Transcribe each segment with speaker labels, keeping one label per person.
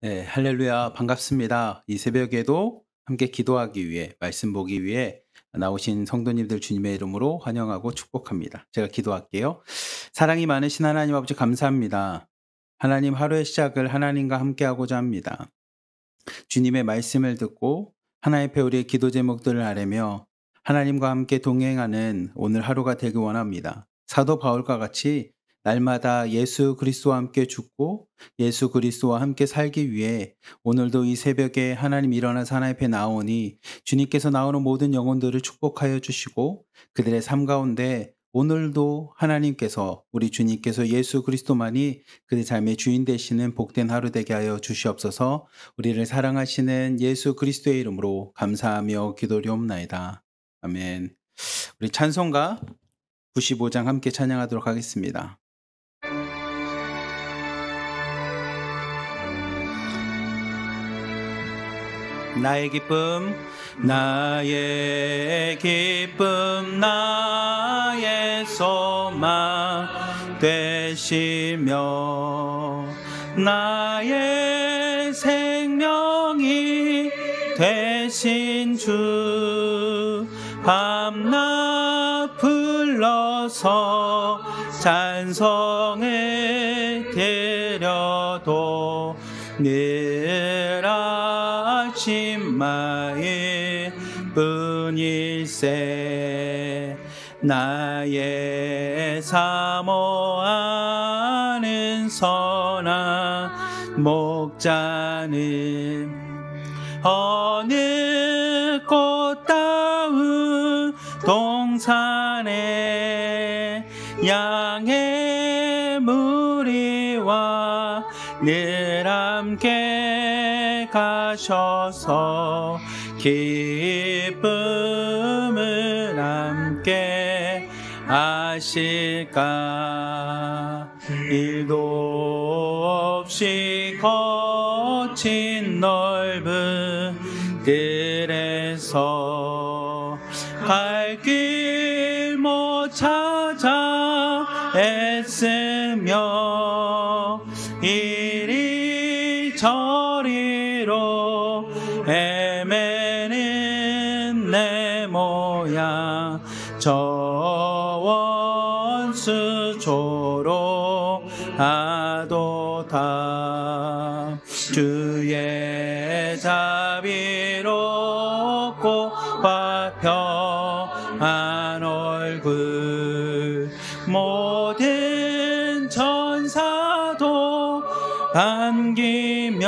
Speaker 1: 네, 할렐루야, 반갑습니다. 이 새벽에도 함께 기도하기 위해, 말씀 보기 위해 나오신 성도님들 주님의 이름으로 환영하고 축복합니다. 제가 기도할게요. 사랑이 많으신 하나님 아버지 감사합니다. 하나님 하루의 시작을 하나님과 함께하고자 합니다. 주님의 말씀을 듣고 하나의 배우리의 기도 제목들을 아뢰며 하나님과 함께 동행하는 오늘 하루가 되길 원합니다. 사도 바울과 같이 날마다 예수 그리스도와 함께 죽고 예수 그리스도와 함께 살기 위해 오늘도 이 새벽에 하나님 일어나서 하나님 앞에 나오니 주님께서 나오는 모든 영혼들을 축복하여 주시고 그들의 삶 가운데 오늘도 하나님께서 우리 주님께서 예수 그리스도만이 그들 삶의 주인 되시는 복된 하루 되게 하여 주시옵소서. 우리를 사랑하시는 예수 그리스도의 이름으로 감사하며 기도리옵나이다. 아멘. 우리 찬송가 95장 함께 찬양하도록 하겠습니다. 나의 기쁨, 나의 기쁨, 나의 소망 되시며 나의 생명이 되신 주 밤낮 불러서 찬송을 드려도 늘 아침마일 뿐일세 나의 사모하는 선한 목자는 어느 꽃다운 동산에 양의 무리와 늘 함께 가셔서 기쁨을 함께 하실까. 일도 없이 거친 넓은 길에서 갈 길 못 찾아 애쓰며 이리 저리로 헤매는 내 모양 저 원수 조롱하도다. 주의 자비롭고 화평한 얼굴 모든 천사도 반기며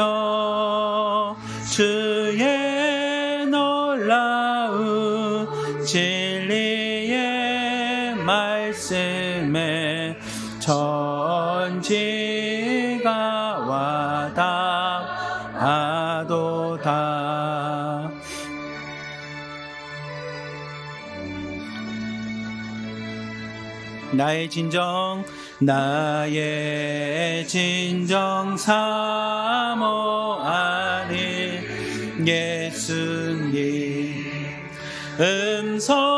Speaker 1: 주의 놀라운 진리의 말씀에 천지가 와닿아도다. 나의 진정 사모하는 예수님 음성조차도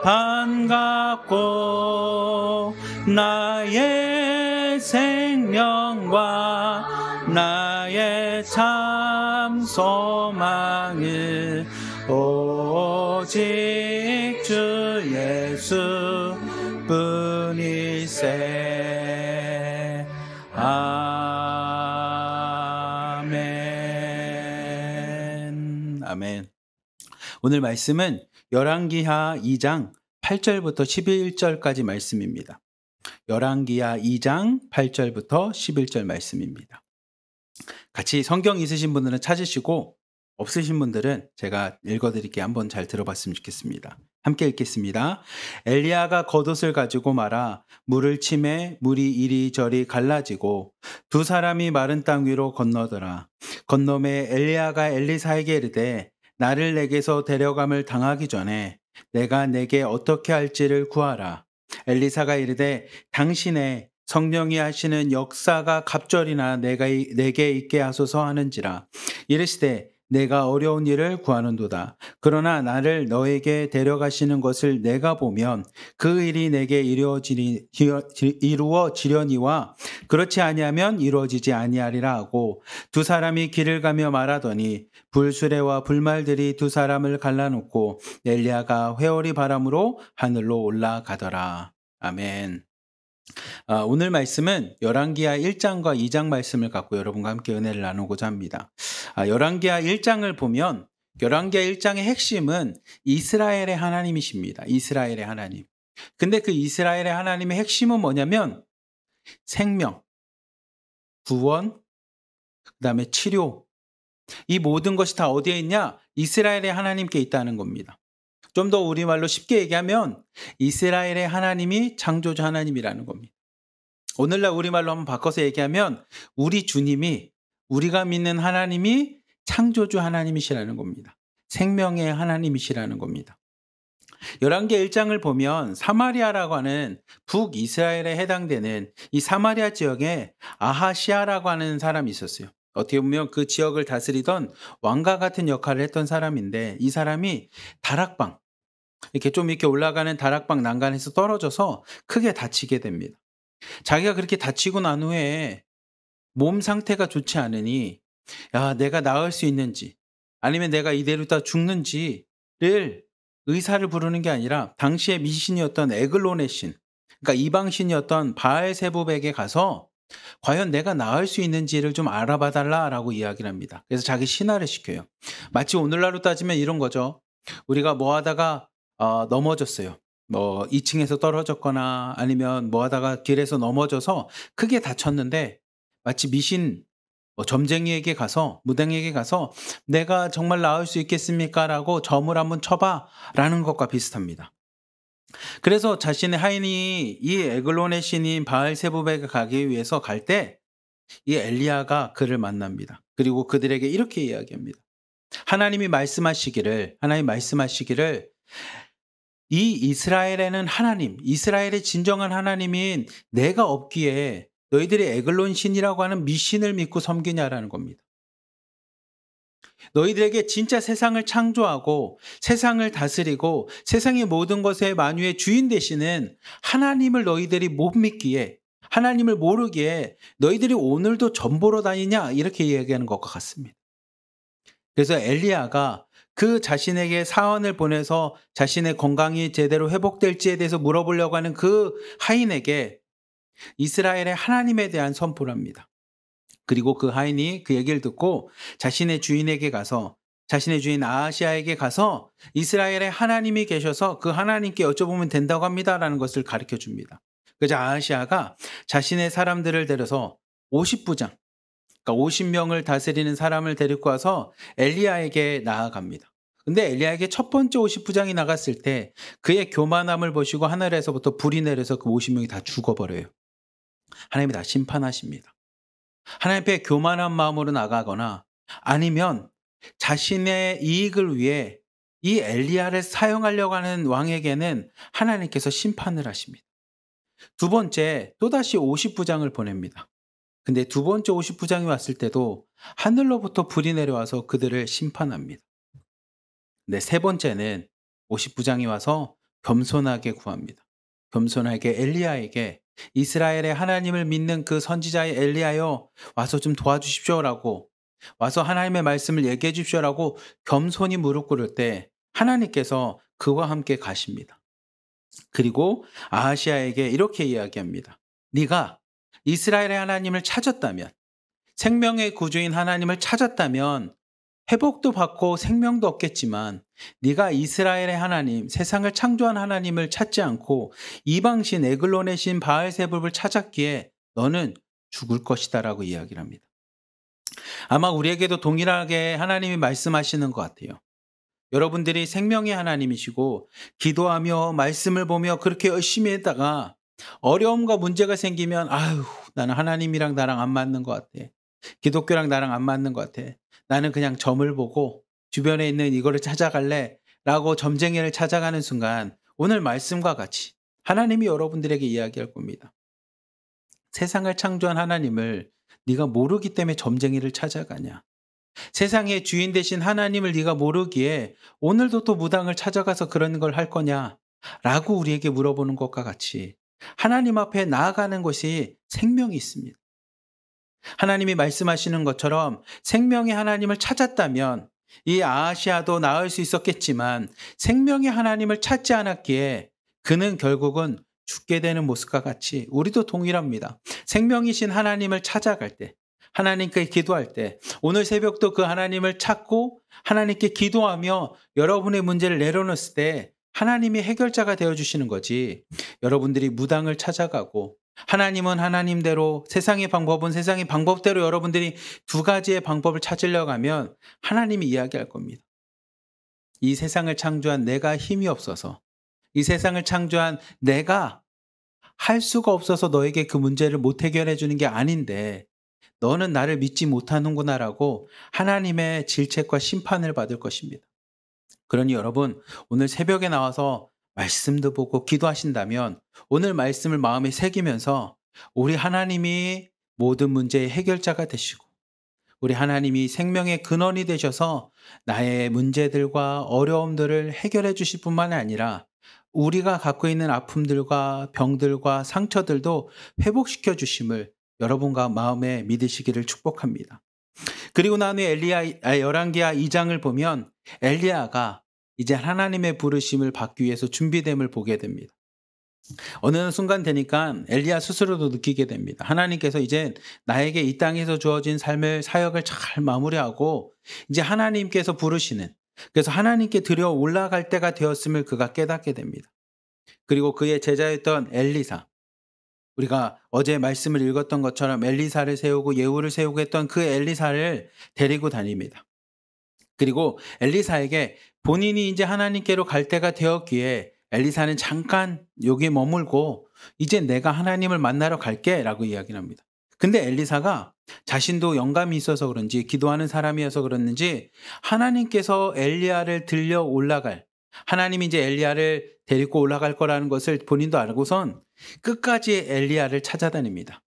Speaker 1: 반갑고 나의 생명과 나의 참 소망은 오직 주 예수 뿐일세. 아멘. 아멘. 오늘 말씀은 열왕기하 2장 8절부터 11절까지 말씀입니다. 열왕기하 2장 8절부터 11절 말씀입니다. 같이 성경 있으신 분들은 찾으시고 없으신 분들은 제가 읽어드릴게요. 한번 잘 들어봤으면 좋겠습니다. 함께 읽겠습니다. 엘리야가 겉옷을 가지고 말아 물을 치매 물이 이리저리 갈라지고 두 사람이 마른 땅 위로 건너더라. 건너매 엘리야가 엘리사에게 이르되 나를 내게서 데려감을 당하기 전에 내가 내게 어떻게 할지를 구하라. 엘리사가 이르되 당신의 성령이 하시는 역사가 갑절이나 내게 있게 하소서 하는지라. 이르시되 내가 어려운 일을 구하는도다. 그러나 나를 너에게 데려가시는 것을 내가 보면 그 일이 내게 이루어지려니와 그렇지 아니하면 이루어지지 아니하리라 하고 두 사람이 길을 가며 말하더니 불수레와 불말들이 두 사람을 갈라놓고 엘리야가 회오리 바람으로 하늘로 올라가더라. 아멘. 오늘 말씀은 열왕기하 1장과 2장 말씀을 갖고 여러분과 함께 은혜를 나누고자 합니다. 열왕기하 1장을 보면 열왕기하 1장의 핵심은 이스라엘의 하나님이십니다. 이스라엘의 하나님. 근데 그 이스라엘의 하나님의 핵심은 뭐냐면 생명, 구원, 그다음에 치료. 이 모든 것이 다 어디에 있냐? 이스라엘의 하나님께 있다는 겁니다. 좀 더 우리말로 쉽게 얘기하면 이스라엘의 하나님이 창조주 하나님이라는 겁니다. 오늘날 우리말로 한번 바꿔서 얘기하면 우리 주님이, 우리가 믿는 하나님이 창조주 하나님이시라는 겁니다. 생명의 하나님이시라는 겁니다. 열왕기하 1장을 보면 사마리아라고 하는 북이스라엘에 해당되는 이 사마리아 지역에 아하시아라고 하는 사람이 있었어요. 어떻게 보면 그 지역을 다스리던 왕과 같은 역할을 했던 사람인데 이 사람이 다락방, 이렇게 좀 이렇게 올라가는 다락방 난간에서 떨어져서 크게 다치게 됩니다. 자기가 그렇게 다치고 난 후에 몸 상태가 좋지 않으니 내가 나을 수 있는지 아니면 내가 이대로 다 죽는지를 의사를 부르는 게 아니라 당시의 미신이었던 에글론의 신, 그러니까 이방신이었던 바알세붑에게 가서 과연 내가 나을 수 있는지를 좀 알아봐 달라라고 이야기를 합니다. 그래서 자기 신하를 시켜요. 마치 오늘날로 따지면 이런 거죠. 우리가 뭐 하다가 넘어졌어요. 뭐 2층에서 떨어졌거나 아니면 뭐 하다가 길에서 넘어져서 크게 다쳤는데 마치 미신 점쟁이에게 가서 무당에게 가서 내가 정말 나을 수 있겠습니까? 라고 점을 한번 쳐봐 라는 것과 비슷합니다. 그래서 자신의 하인이 이 에글론의 신인 바알세붑에게 가기 위해서 갈 때 이 엘리야가 그를 만납니다. 그리고 그들에게 이렇게 이야기합니다. 하나님 말씀하시기를 이 이스라엘에는 하나님, 이스라엘의 진정한 하나님인 내가 없기에 너희들이 에글론 신이라고 하는 미신을 믿고 섬기냐라는 겁니다. 너희들에게 진짜 세상을 창조하고 세상을 다스리고 세상의 모든 것의 만유의 주인 되시는 하나님을 너희들이 못 믿기에, 하나님을 모르기에 너희들이 오늘도 점 보러 다니냐 이렇게 이야기하는 것과 같습니다. 그래서 엘리야가 그 자신에게 사원을 보내서 자신의 건강이 제대로 회복될지에 대해서 물어보려고 하는 그 하인에게 이스라엘의 하나님에 대한 선포를 합니다. 그리고 그 하인이 그 얘기를 듣고 자신의 주인에게 가서, 자신의 주인 아하시아에게 가서 이스라엘의 하나님이 계셔서 그 하나님께 여쭤보면 된다고 합니다라는 것을 가르쳐 줍니다. 그래서 아하시아가 자신의 사람들을 데려서 50부장, 그러니까 50명을 다스리는 사람을 데리고 와서 엘리야에게 나아갑니다. 근데 엘리야에게 첫 번째 50부장이 나갔을 때 그의 교만함을 보시고 하늘에서부터 불이 내려서 그 50명이 다 죽어버려요. 하나님이 다 심판하십니다. 하나님 앞에 교만한 마음으로 나가거나 아니면 자신의 이익을 위해 이 엘리야를 사용하려고 하는 왕에게는 하나님께서 심판을 하십니다. 두 번째, 또다시 50부장을 보냅니다. 근데 두 번째 50부장이 왔을 때도 하늘로부터 불이 내려와서 그들을 심판합니다. 근데 세 번째는 50부장이 와서 겸손하게 구합니다. 겸손하게 엘리야에게 이스라엘의 하나님을 믿는 그 선지자의 엘리야여 와서 좀 도와주십시오라고, 와서 하나님의 말씀을 얘기해 주십시오라고 겸손히 무릎 꿇을 때 하나님께서 그와 함께 가십니다. 그리고 아하시아에게 이렇게 이야기합니다. 네가 이스라엘의 하나님을 찾았다면, 생명의 구주인 하나님을 찾았다면 회복도 받고 생명도 얻겠지만 네가 이스라엘의 하나님, 세상을 창조한 하나님을 찾지 않고 이방신 에글론의 신 바알세붑을 찾았기에 너는 죽을 것이다 라고 이야기를 합니다. 아마 우리에게도 동일하게 하나님이 말씀하시는 것 같아요. 여러분들이 생명의 하나님이시고 기도하며 말씀을 보며 그렇게 열심히 했다가 어려움과 문제가 생기면 나는 하나님이랑 나랑 안 맞는 것 같아. 기독교랑 나랑 안 맞는 것 같아. 나는 그냥 점을 보고 주변에 있는 이거를 찾아갈래 라고 점쟁이를 찾아가는 순간 오늘 말씀과 같이 하나님이 여러분들에게 이야기할 겁니다. 세상을 창조한 하나님을 네가 모르기 때문에 점쟁이를 찾아가냐. 세상의 주인 되신 하나님을 네가 모르기에 오늘도 또 무당을 찾아가서 그런 걸 할 거냐? 라고 우리에게 물어보는 것과 같이 하나님 앞에 나아가는 것이 생명이 있습니다. 하나님이 말씀하시는 것처럼 생명의 하나님을 찾았다면 이 아하시아도 나을 수 있었겠지만 생명의 하나님을 찾지 않았기에 그는 결국은 죽게 되는 모습과 같이 우리도 동일합니다. 생명이신 하나님을 찾아갈 때, 하나님께 기도할 때, 오늘 새벽도 그 하나님을 찾고 하나님께 기도하며 여러분의 문제를 내려놓았을 때 하나님이 해결자가 되어주시는 거지, 여러분들이 무당을 찾아가고 하나님은 하나님대로, 세상의 방법은 세상의 방법대로 여러분들이 두 가지의 방법을 찾으려고 하면 하나님이 이야기할 겁니다. 이 세상을 창조한 내가 힘이 없어서, 이 세상을 창조한 내가 할 수가 없어서 너에게 그 문제를 못 해결해 주는 게 아닌데 너는 나를 믿지 못하는구나라고 하나님의 질책과 심판을 받을 것입니다. 그러니 여러분, 오늘 새벽에 나와서 말씀도 보고 기도하신다면 오늘 말씀을 마음에 새기면서 우리 하나님이 모든 문제의 해결자가 되시고 우리 하나님이 생명의 근원이 되셔서 나의 문제들과 어려움들을 해결해 주실 뿐만 아니라 우리가 갖고 있는 아픔들과 병들과 상처들도 회복시켜 주심을 여러분과 마음에 믿으시기를 축복합니다. 그리고 난 후에 열왕기하 2장을 보면 엘리야가 이제 하나님의 부르심을 받기 위해서 준비됨을 보게 됩니다. 어느 순간 되니까 엘리야 스스로도 느끼게 됩니다. 하나님께서 이제 나에게 이 땅에서 주어진 삶의 사역을 잘 마무리하고 이제 하나님께서 부르시는, 그래서 하나님께 들여 올라갈 때가 되었음을 그가 깨닫게 됩니다. 그리고 그의 제자였던 엘리사, 우리가 어제 말씀을 읽었던 것처럼 엘리사를 세우고 예후를 세우고 했던 그 엘리사를 데리고 다닙니다. 그리고 엘리사에게 본인이 이제 하나님께로 갈 때가 되었기에 엘리사는 잠깐 여기에 머물고 이제 내가 하나님을 만나러 갈게 라고 이야기를 합니다. 근데 엘리사가 자신도 영감이 있어서 그런지, 기도하는 사람이어서 그랬는지 하나님께서 엘리야를 들려 올라갈, 하나님이 이제 엘리야를 데리고 올라갈 거라는 것을 본인도 알고선 끝까지 엘리야를 찾아다닙니다.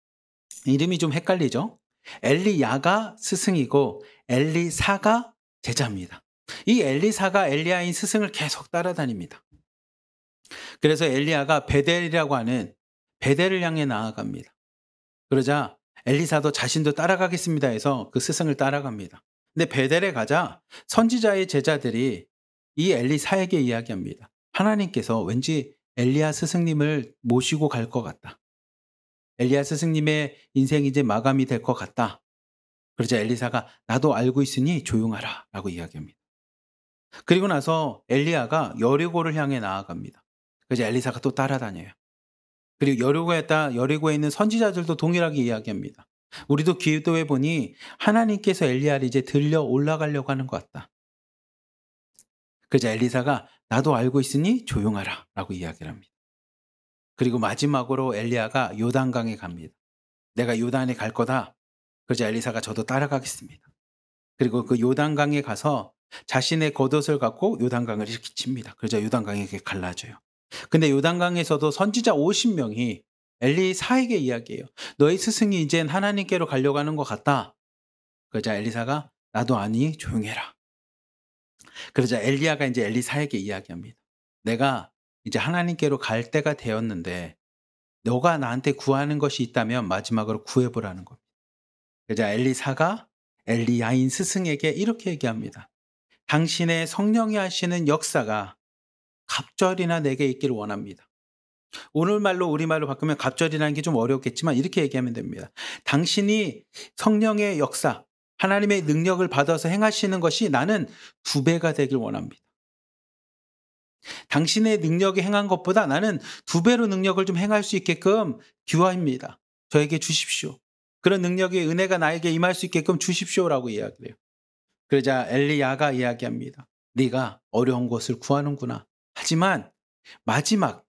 Speaker 1: 이름이 좀 헷갈리죠? 엘리야가 스승이고 엘리사가 제자입니다. 이 엘리사가 엘리야인 스승을 계속 따라다닙니다. 그래서 엘리야가 베델이라고 하는 베델을 향해 나아갑니다. 그러자 엘리사도 자신도 따라가겠습니다 해서 그 스승을 따라갑니다. 근데 베델에 가자 선지자의 제자들이 이 엘리사에게 이야기합니다. 하나님께서 왠지 엘리야 스승님을 모시고 갈 것 같다. 엘리야 스승님의 인생이 이제 마감이 될 것 같다. 그러자 엘리사가 나도 알고 있으니 조용하라 라고 이야기합니다. 그리고 나서 엘리야가 여리고를 향해 나아갑니다. 그래서 엘리사가 또 따라다녀요. 그리고 여리고에 있는 선지자들도 동일하게 이야기합니다. 우리도 기도해 보니 하나님께서 엘리야를 이제 들려 올라가려고 하는 것 같다. 그래서 엘리사가 나도 알고 있으니 조용하라 라고 이야기를 합니다. 그리고 마지막으로 엘리야가 요단강에 갑니다. 내가 요단에 갈 거다. 그래서 엘리사가 저도 따라가겠습니다. 그리고 그 요단강에 가서 자신의 겉옷을 갖고 요단강을 이렇게 칩니다. 그래서 요단강에게 갈라져요. 근데 요단강에서도 선지자 50명이 엘리사에게 이야기해요. 너희 스승이 이젠 하나님께로 가려고 하는 것 같다. 그러자 엘리사가 나도 아니 조용해라. 그러자 엘리야가 이제 엘리사에게 이야기합니다. 내가 이제 하나님께로 갈 때가 되었는데 너가 나한테 구하는 것이 있다면 마지막으로 구해보라는 겁니다. 그러자 엘리사가 엘리야인 스승에게 이렇게 얘기합니다. 당신의 성령이 하시는 역사가 갑절이나 내게 있기를 원합니다. 오늘말로 우리말로 바꾸면 갑절이라는 게 좀 어렵겠지만 이렇게 얘기하면 됩니다. 당신이 성령의 역사, 하나님의 능력을 받아서 행하시는 것이 나는 2배가 되길 원합니다. 당신의 능력이 행한 것보다 나는 2배로 능력을 좀 행할 수 있게끔 기도합니다. 저에게 주십시오. 그런 능력의 은혜가 나에게 임할 수 있게끔 주십시오라고 이야기해요. 그러자 엘리야가 이야기합니다. 네가 어려운 것을 구하는구나. 하지만 마지막,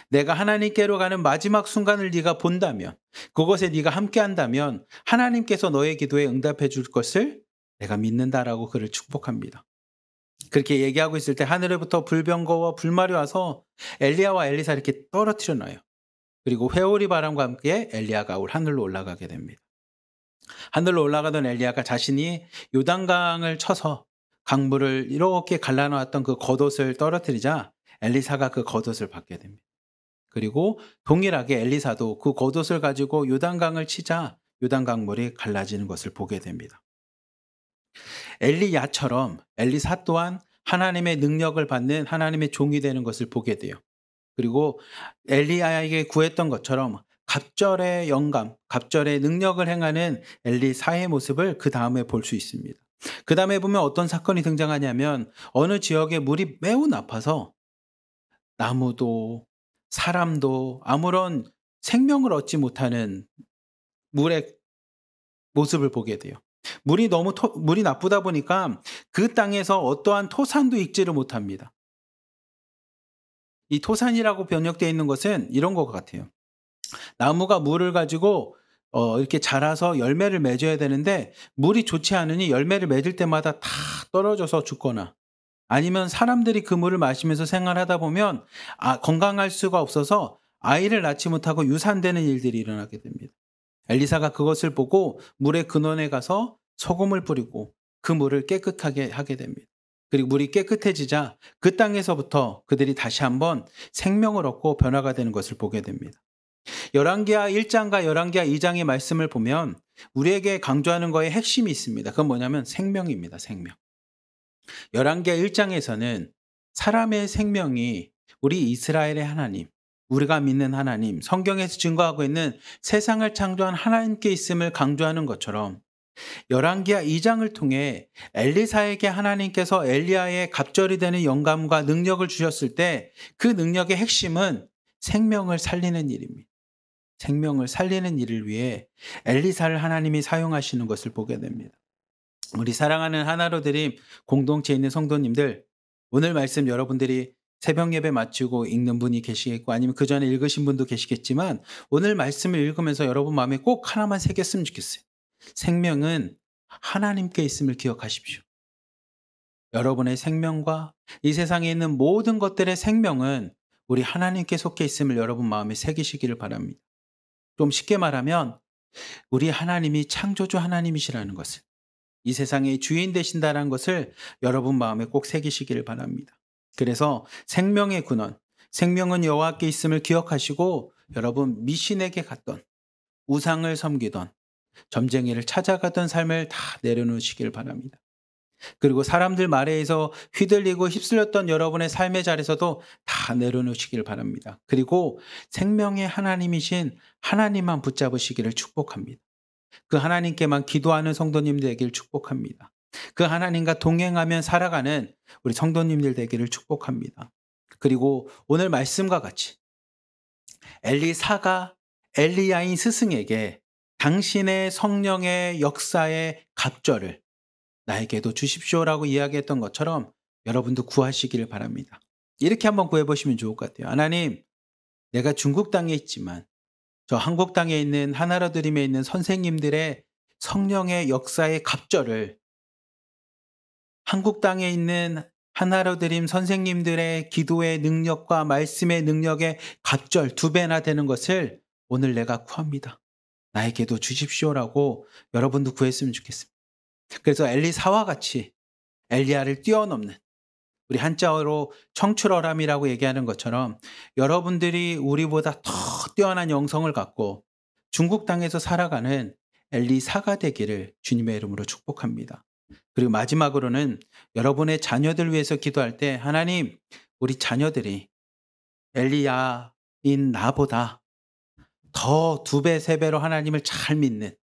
Speaker 1: 내가 하나님께로 가는 마지막 순간을 네가 본다면, 그것에 네가 함께 한다면 하나님께서 너의 기도에 응답해 줄 것을 내가 믿는다라고 그를 축복합니다. 그렇게 얘기하고 있을 때 하늘로부터 불병거와 불말이 와서 엘리야와 엘리사 이렇게 떨어뜨려 놔요. 그리고 회오리 바람과 함께 엘리야가 하늘로 올라가게 됩니다. 하늘로 올라가던 엘리야가 자신이 요단강을 쳐서 강물을 이렇게 갈라놓았던 그 겉옷을 떨어뜨리자 엘리사가 그 겉옷을 받게 됩니다. 그리고 동일하게 엘리사도 그 겉옷을 가지고 요단강을 치자 요단강 물이 갈라지는 것을 보게 됩니다. 엘리야처럼 엘리사 또한 하나님의 능력을 받는 하나님의 종이 되는 것을 보게 돼요. 그리고 엘리야에게 구했던 것처럼 갑절의 영감, 갑절의 능력을 행하는 엘리사의 모습을 그 다음에 볼 수 있습니다. 그 다음에 보면 어떤 사건이 등장하냐면 어느 지역에 물이 매우 나빠서 나무도 사람도 아무런 생명을 얻지 못하는 물의 모습을 보게 돼요. 물이 나쁘다 보니까 그 땅에서 어떠한 토산도 익지를 못합니다. 이 토산이라고 번역되어 있는 것은 이런 것 같아요. 나무가 물을 가지고 이렇게 자라서 열매를 맺어야 되는데 물이 좋지 않으니 열매를 맺을 때마다 다 떨어져서 죽거나 아니면 사람들이 그 물을 마시면서 생활하다 보면 건강할 수가 없어서 아이를 낳지 못하고 유산되는 일들이 일어나게 됩니다. 엘리사가 그것을 보고 물의 근원에 가서 소금을 뿌리고 그 물을 깨끗하게 하게 됩니다. 그리고 물이 깨끗해지자 그 땅에서부터 그들이 다시 한번 생명을 얻고 변화가 되는 것을 보게 됩니다. 열왕기하 1장과 열왕기하 2장의 말씀을 보면 우리에게 강조하는 거에 핵심이 있습니다. 그건 뭐냐면 생명입니다. 생명. 열왕기하 1장에서는 사람의 생명이 우리 이스라엘의 하나님, 우리가 믿는 하나님, 성경에서 증거하고 있는 세상을 창조한 하나님께 있음을 강조하는 것처럼 열왕기하 2장을 통해 엘리사에게 하나님께서 엘리야의 갑절이 되는 영감과 능력을 주셨을 때 그 능력의 핵심은 생명을 살리는 일입니다. 생명을 살리는 일을 위해 엘리사를 하나님이 사용하시는 것을 보게 됩니다. 우리 사랑하는 하나로 드림 공동체에 있는 성도님들, 오늘 말씀 여러분들이 새벽 예배 마치고 읽는 분이 계시겠고 아니면 그 전에 읽으신 분도 계시겠지만 오늘 말씀을 읽으면서 여러분 마음에 꼭 하나만 새겼으면 좋겠어요. 생명은 하나님께 있음을 기억하십시오. 여러분의 생명과 이 세상에 있는 모든 것들의 생명은 우리 하나님께 속해 있음을 여러분 마음에 새기시기를 바랍니다. 좀 쉽게 말하면 우리 하나님이 창조주 하나님이시라는 것을, 이 세상의 주인 되신다는 것을 여러분 마음에 꼭 새기시기를 바랍니다. 그래서 생명의 근원, 생명은 여호와께 있음을 기억하시고 여러분 미신에게 갔던, 우상을 섬기던, 점쟁이를 찾아가던 삶을 다 내려놓으시기를 바랍니다. 그리고 사람들 말에 의해서 휘둘리고 휩쓸렸던 여러분의 삶의 자리에서도 다 내려놓으시기를 바랍니다. 그리고 생명의 하나님이신 하나님만 붙잡으시기를 축복합니다. 그 하나님께만 기도하는 성도님들 되기를 축복합니다. 그 하나님과 동행하며 살아가는 우리 성도님들 되기를 축복합니다. 그리고 오늘 말씀과 같이 엘리사가 엘리야인 스승에게 당신의 성령의 역사의 갑절을 나에게도 주십시오라고 이야기했던 것처럼 여러분도 구하시기를 바랍니다. 이렇게 한번 구해보시면 좋을 것 같아요. 하나님, 내가 중국 땅에 있지만 저 한국 땅에 있는 하나로 드림에 있는 선생님들의 성령의 역사의 갑절을, 한국 땅에 있는 하나로 드림 선생님들의 기도의 능력과 말씀의 능력의 갑절 2배나 되는 것을 오늘 내가 구합니다. 나에게도 주십시오라고 여러분도 구했으면 좋겠습니다. 그래서 엘리사와 같이 엘리야를 뛰어넘는, 우리 한자어로 청출어람이라고 얘기하는 것처럼 여러분들이 우리보다 더 뛰어난 영성을 갖고 중국 땅에서 살아가는 엘리사가 되기를 주님의 이름으로 축복합니다. 그리고 마지막으로는 여러분의 자녀들 위해서 기도할 때 하나님, 우리 자녀들이 엘리야인 나보다 더 2배, 3배로 하나님을 잘 믿는,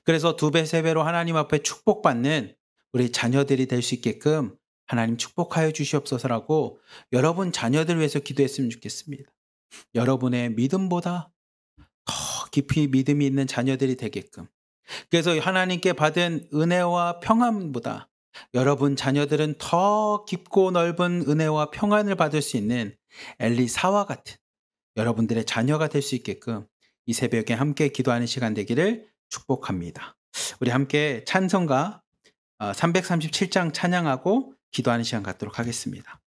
Speaker 1: 그래서 2배, 3배로 하나님 앞에 축복받는 우리 자녀들이 될 수 있게끔 하나님 축복하여 주시옵소서라고 여러분 자녀들 위해서 기도했으면 좋겠습니다. 여러분의 믿음보다 더 깊이 믿음이 있는 자녀들이 되게끔, 그래서 하나님께 받은 은혜와 평안보다 여러분 자녀들은 더 깊고 넓은 은혜와 평안을 받을 수 있는 엘리사와 같은 여러분들의 자녀가 될 수 있게끔 이 새벽에 함께 기도하는 시간 되기를 축복합니다. 우리 함께 찬송가 337장 찬양하고 기도하는 시간 갖도록 하겠습니다.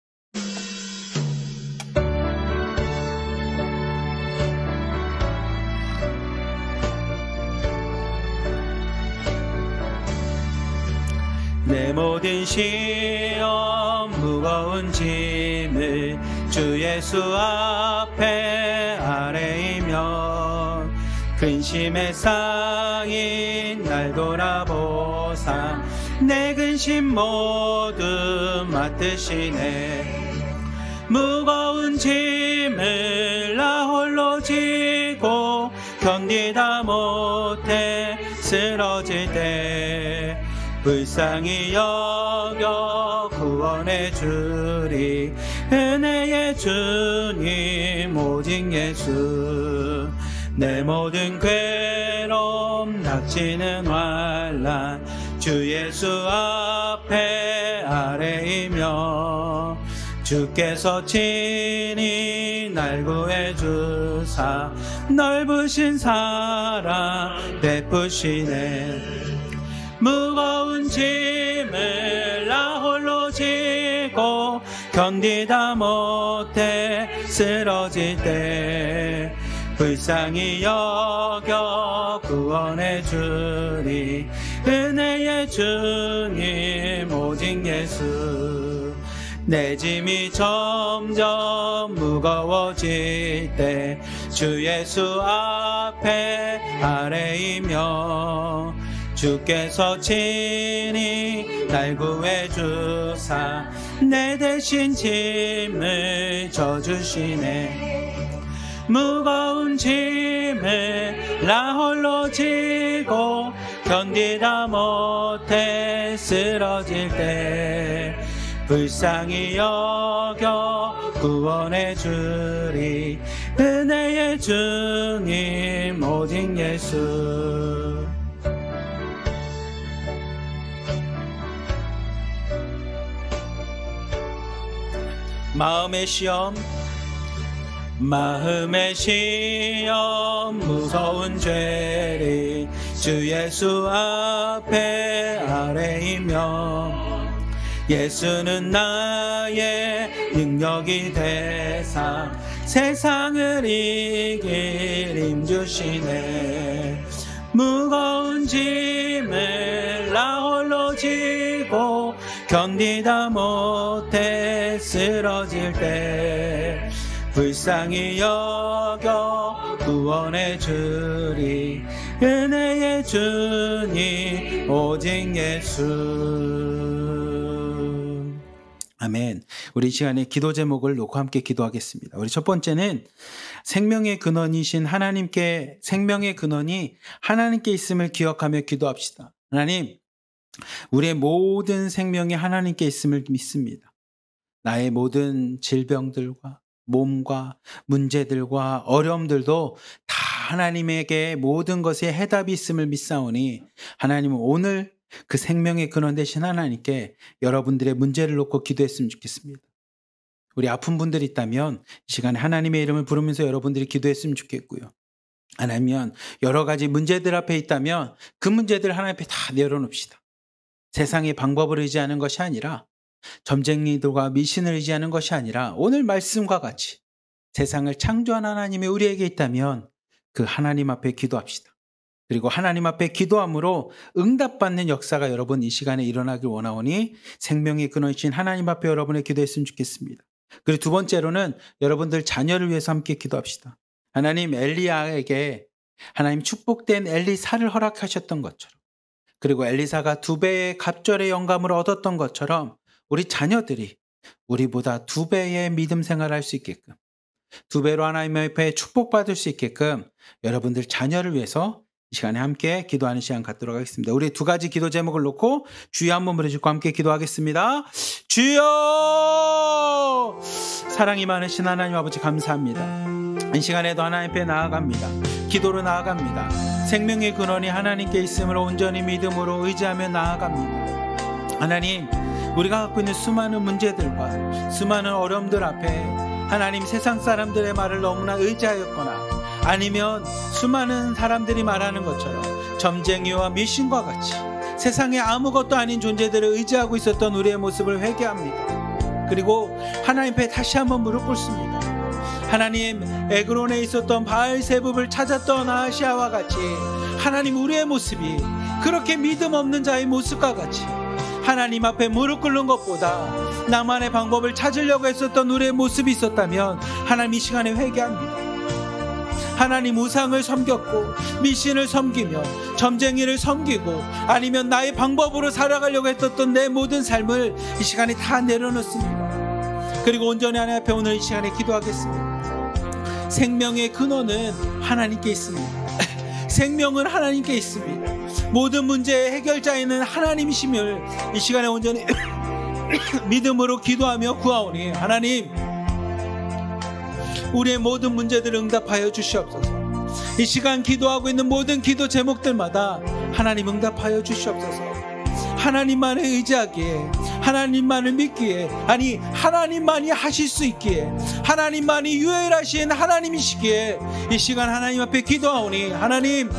Speaker 1: 내 모든 시험 무거운 짐을 주 예수 앞에 아뢰이며 근심에 쌓인 날 돌아보사 내 근심 모두 맡으시네. 무거운 짐을 나 홀로 지고 견디다 못해 쓰러질 때 불쌍히 여겨 구원해 주리. 은혜의 주님 오직 예수. 내 모든 괴로움 닥치는 환난 주 예수 앞에 아뢰이며 주께서 친히 날 구해 주사 넓으신 사랑 베푸시네. 무거운 짐을 나 홀로 지고 견디다 못해 쓰러질 때 불쌍히 여겨 구원해 주리. 은혜의 주님 오직 예수. 내 짐이 점점 무거워질 때 주 예수 앞에 아뢰이며 주께서 친히 날 구해 주사 내 대신 짐을 져주시네. 무거운 짐을 나 홀로 지고 견디다 못해 쓰러질 때 불쌍히 여겨 구원해 주리. 은혜의 주님 오직 예수. 마음의 시험 무서운 죄를 주 예수 앞에 아뢰이며 예수는 나의 능력이 되사 세상을 이길 힘 주시네. 무거운 짐을 나 홀로 지고 견디다 못해 쓰러질 때 불쌍히 여겨 구원해 주리. 은혜의 주님 오직 예수. 아멘. 우리 이 시간에 기도 제목을 놓고 함께 기도하겠습니다. 우리 첫 번째는 생명의 근원이신 하나님께, 생명의 근원이 하나님께 있음을 기억하며 기도합시다. 하나님, 우리의 모든 생명이 하나님께 있음을 믿습니다. 나의 모든 질병들과 몸과 문제들과 어려움들도 다 하나님에게 모든 것에 해답이 있음을 믿사오니 하나님은 오늘 그 생명의 근원 되신 하나님께 여러분들의 문제를 놓고 기도했으면 좋겠습니다. 우리 아픈 분들이 있다면 이 시간에 하나님의 이름을 부르면서 여러분들이 기도했으면 좋겠고요. 아니면 여러 가지 문제들 앞에 있다면 그 문제들 하나님 앞에 다 내려놓읍시다. 세상의 방법을 의지하는 것이 아니라 점쟁이들과 미신을 의지하는 것이 아니라 오늘 말씀과 같이 세상을 창조한 하나님이 우리에게 있다면 그 하나님 앞에 기도합시다. 그리고 하나님 앞에 기도함으로 응답받는 역사가 여러분 이 시간에 일어나길 원하오니 생명의 근원이신 하나님 앞에 여러분의 기도했으면 좋겠습니다. 그리고 두 번째로는 여러분들 자녀를 위해서 함께 기도합시다. 하나님 엘리야에게 하나님 축복된 엘리사를 허락하셨던 것처럼 그리고 엘리사가 2배의 갑절의 영감을 얻었던 것처럼 우리 자녀들이 우리보다 2배의 믿음 생활을 할 수 있게끔 2배로 하나님 앞에 축복받을 수 있게끔 여러분들 자녀를 위해서 이 시간에 함께 기도하는 시간 갖도록 하겠습니다. 우리 두 가지 기도 제목을 놓고 주여 한번 부르시고 함께 기도하겠습니다. 주여! 사랑이 많으신 하나님 아버지 감사합니다. 이 시간에도 하나님 앞에 나아갑니다. 기도로 나아갑니다. 생명의 근원이 하나님께 있음을 온전히 믿음으로 의지하며 나아갑니다. 하나님, 우리가 갖고 있는 수많은 문제들과 수많은 어려움들 앞에 하나님 세상 사람들의 말을 너무나 의지하였거나 아니면 수많은 사람들이 말하는 것처럼 점쟁이와 미신과 같이 세상에 아무것도 아닌 존재들을 의지하고 있었던 우리의 모습을 회개합니다. 그리고 하나님 앞에 다시 한번 무릎 꿇습니다. 하나님, 에그론에 있었던 바알세붑을 찾았던 아하시아와 같이 하나님 우리의 모습이 그렇게 믿음 없는 자의 모습과 같이 하나님 앞에 무릎 꿇는 것보다 나만의 방법을 찾으려고 했었던 우리의 모습이 있었다면 하나님 이 시간에 회개합니다. 하나님 우상을 섬겼고 미신을 섬기며 점쟁이를 섬기고 아니면 나의 방법으로 살아가려고 했었던 내 모든 삶을 이 시간에 다 내려놓습니다. 그리고 온전히 하나님 앞에 오늘 이 시간에 기도하겠습니다. 생명의 근원은 하나님께 있습니다. 생명은 하나님께 있습니다. 모든 문제의 해결자에는 하나님이심을 이 시간에 온전히 믿음으로 기도하며 구하오니 하나님, 우리의 모든 문제들을 응답하여 주시옵소서. 이 시간 기도하고 있는 모든 기도 제목들마다 하나님 응답하여 주시옵소서. 하나님만을 의지하기에, 하나님만을 믿기에, 아니 하나님만이 하실 수 있기에, 하나님만이 유일하신 하나님이시기에 이 시간 하나님 앞에 기도하오니 하나님,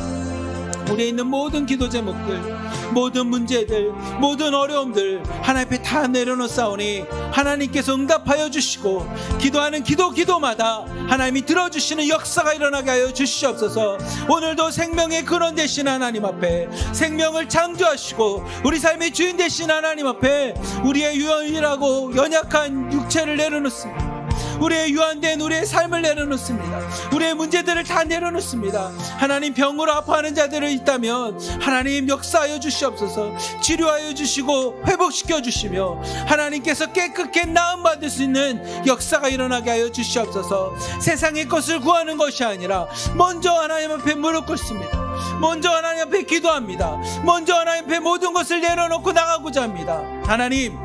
Speaker 1: 우리에 있는 모든 기도 제목들, 모든 문제들, 모든 어려움들 하나님 앞에 다 내려놓사오니 하나님께서 응답하여 주시고 기도하는 기도마다 하나님이 들어주시는 역사가 일어나게 하여 주시옵소서. 오늘도 생명의 근원 되신 하나님 앞에, 생명을 창조하시고 우리 삶의 주인 되신 하나님 앞에 우리의 유연이라고 연약한 육체를 내려놓습니다. 우리의 유한된 우리의 삶을 내려놓습니다. 우리의 문제들을 다 내려놓습니다. 하나님, 병으로 아파하는 자들이 있다면 하나님 역사하여 주시옵소서. 치료하여 주시고 회복시켜 주시며 하나님께서 깨끗게 나음 받을 수 있는 역사가 일어나게 하여 주시옵소서. 세상의 것을 구하는 것이 아니라 먼저 하나님 앞에 무릎 꿇습니다. 먼저 하나님 앞에 기도합니다. 먼저 하나님 앞에 모든 것을 내려놓고 나가고자 합니다. 하나님,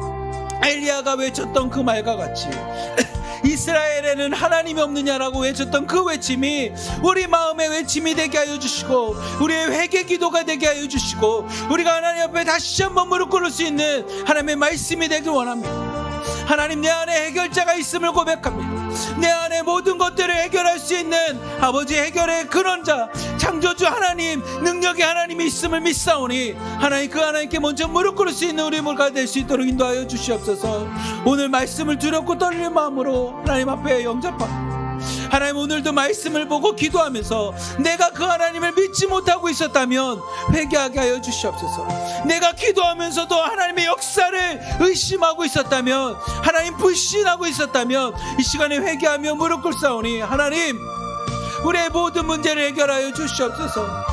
Speaker 1: 엘리야가 외쳤던 그 말과 같이 이스라엘에는 하나님이 없느냐라고 외쳤던 그 외침이 우리 마음의 외침이 되게 하여 주시고 우리의 회개 기도가 되게 하여 주시고 우리가 하나님 앞에 다시 한번 무릎 꿇을 수 있는 하나님의 말씀이 되길 원합니다. 하나님, 내 안에 해결자가 있음을 고백합니다. 내 안에 모든 것들을 해결할 수 있는 아버지, 해결의 근원자 창조주 하나님, 능력의 하나님이 있음을 믿사오니 하나님, 그 하나님께 먼저 무릎 꿇을 수 있는 우리 모두가 될 수 있도록 인도하여 주시옵소서. 오늘 말씀을 두렵고 떨리는 마음으로 하나님 앞에 영접합니다. 하나님, 오늘도 말씀을 보고 기도하면서 내가 그 하나님을 믿지 못하고 있었다면 회개하게 하여 주시옵소서. 내가 기도하면서도 하나님의 역사를 의심하고 있었다면, 하나님 불신하고 있었다면 이 시간에 회개하며 무릎 꿇사오니 하나님, 우리의 모든 문제를 해결하여 주시옵소서.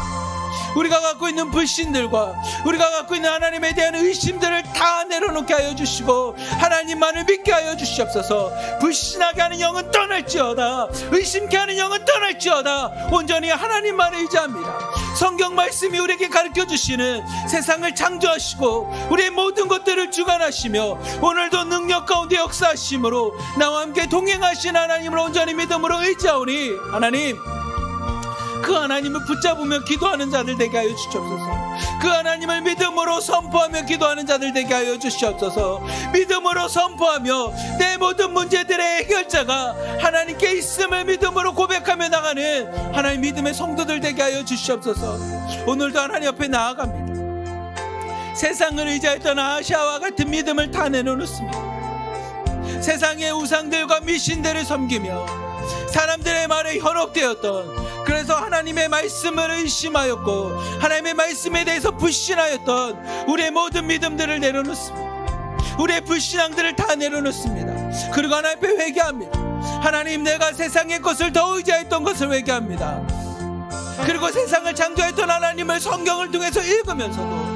Speaker 1: 우리가 갖고 있는 불신들과 우리가 갖고 있는 하나님에 대한 의심들을 다 내려놓게 하여 주시고 하나님만을 믿게 하여 주시옵소서. 불신하게 하는 영은 떠날지어다, 의심케 하는 영은 떠날지어다, 온전히 하나님만을 의지합니다. 성경 말씀이 우리에게 가르쳐 주시는 세상을 창조하시고 우리의 모든 것들을 주관하시며 오늘도 능력 가운데 역사하심으로 나와 함께 동행하신 하나님을 온전히 믿음으로 의지하오니 하나님, 그 하나님을 붙잡으며 기도하는 자들 되게 하여 주시옵소서. 그 하나님을 믿음으로 선포하며 기도하는 자들 되게 하여 주시옵소서. 믿음으로 선포하며 내 모든 문제들의 해결자가 하나님께 있음을 믿음으로 고백하며 나가는 하나님 믿음의 성도들 되게 하여 주시옵소서. 오늘도 하나님 앞에 나아갑니다. 세상을 의지했던 아시아와 같은 믿음을 다 내려놓습니다. 세상의 우상들과 미신들을 섬기며 사람들의 말에 현혹되었던, 그래서 하나님의 말씀을 의심하였고 하나님의 말씀에 대해서 불신하였던 우리의 모든 믿음들을 내려놓습니다. 우리의 불신앙들을 다 내려놓습니다. 그리고 하나님 앞에 회개합니다. 하나님, 내가 세상의 것을 더 의지했던 것을 회개합니다. 그리고 세상을 창조했던 하나님을 성경을 통해서 읽으면서도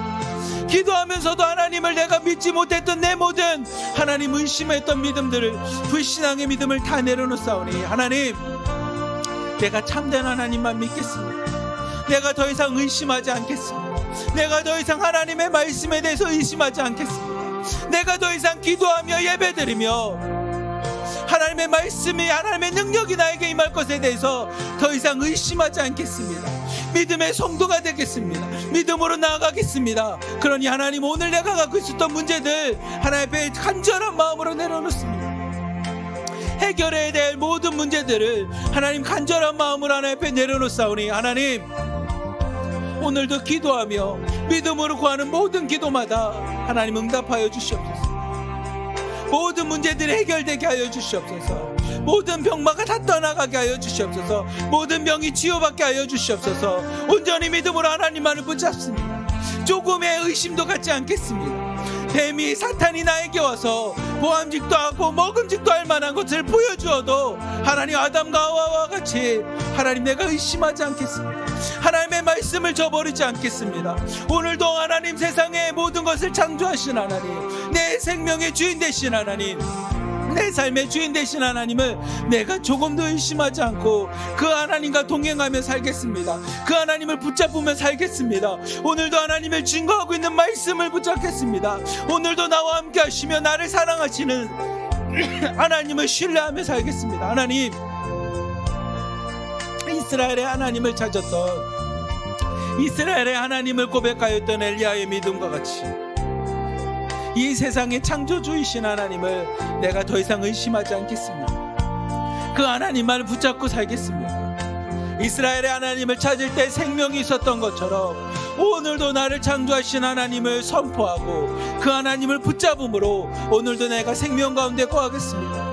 Speaker 1: 기도하면서도 하나님을 내가 믿지 못했던 내 모든 하나님 의심했던 믿음들을, 불신앙의 믿음을 다 내려놓사오니 하나님, 내가 참된 하나님만 믿겠습니다. 내가 더 이상 의심하지 않겠습니다. 내가 더 이상 하나님의 말씀에 대해서 의심하지 않겠습니다. 내가 더 이상 기도하며 예배드리며 하나님의 말씀이, 하나님의 능력이 나에게 임할 것에 대해서 더 이상 의심하지 않겠습니다. 믿음의 성도가 되겠습니다. 믿음으로 나아가겠습니다. 그러니 하나님, 오늘 내가 갖고 있었던 문제들 하나님 앞에 간절한 마음으로 내려놓습니다. 해결해야 될 모든 문제들을 하나님 간절한 마음으로 하나님 앞에 내려놓사오니 하나님, 오늘도 기도하며 믿음으로 구하는 모든 기도마다 하나님 응답하여 주시옵소서. 모든 문제들이 해결되게 하여 주시옵소서. 모든 병마가 다 떠나가게 하여 주시옵소서. 모든 병이 치유받게 하여 주시옵소서. 온전히 믿음으로 하나님만을 붙잡습니다. 조금의 의심도 갖지 않겠습니다. 뱀이 사탄이 나에게 와서 보암직도 하고 먹음직도 할 만한 것을 보여주어도 하나님 아담과 하와와 같이 하나님 내가 의심하지 않겠습니다. 하나님의 말씀을 저버리지 않겠습니다. 오늘도 하나님 세상의 모든 것을 창조하신 하나님, 내 생명의 주인 되신 하나님, 내 삶의 주인 되신 하나님을 내가 조금도 의심하지 않고 그 하나님과 동행하며 살겠습니다. 그 하나님을 붙잡으며 살겠습니다. 오늘도 하나님을 증거하고 있는 말씀을 붙잡겠습니다. 오늘도 나와 함께 하시며 나를 사랑하시는 하나님을 신뢰하며 살겠습니다. 하나님, 이스라엘의 하나님을 찾았던, 이스라엘의 하나님을 고백하였던 엘리야의 믿음과 같이 이 세상의 창조주이신 하나님을 내가 더 이상 의심하지 않겠습니다. 그 하나님만을 붙잡고 살겠습니다. 이스라엘의 하나님을 찾을 때 생명이 있었던 것처럼 오늘도 나를 창조하신 하나님을 선포하고 그 하나님을 붙잡음으로 오늘도 내가 생명 가운데 거하겠습니다.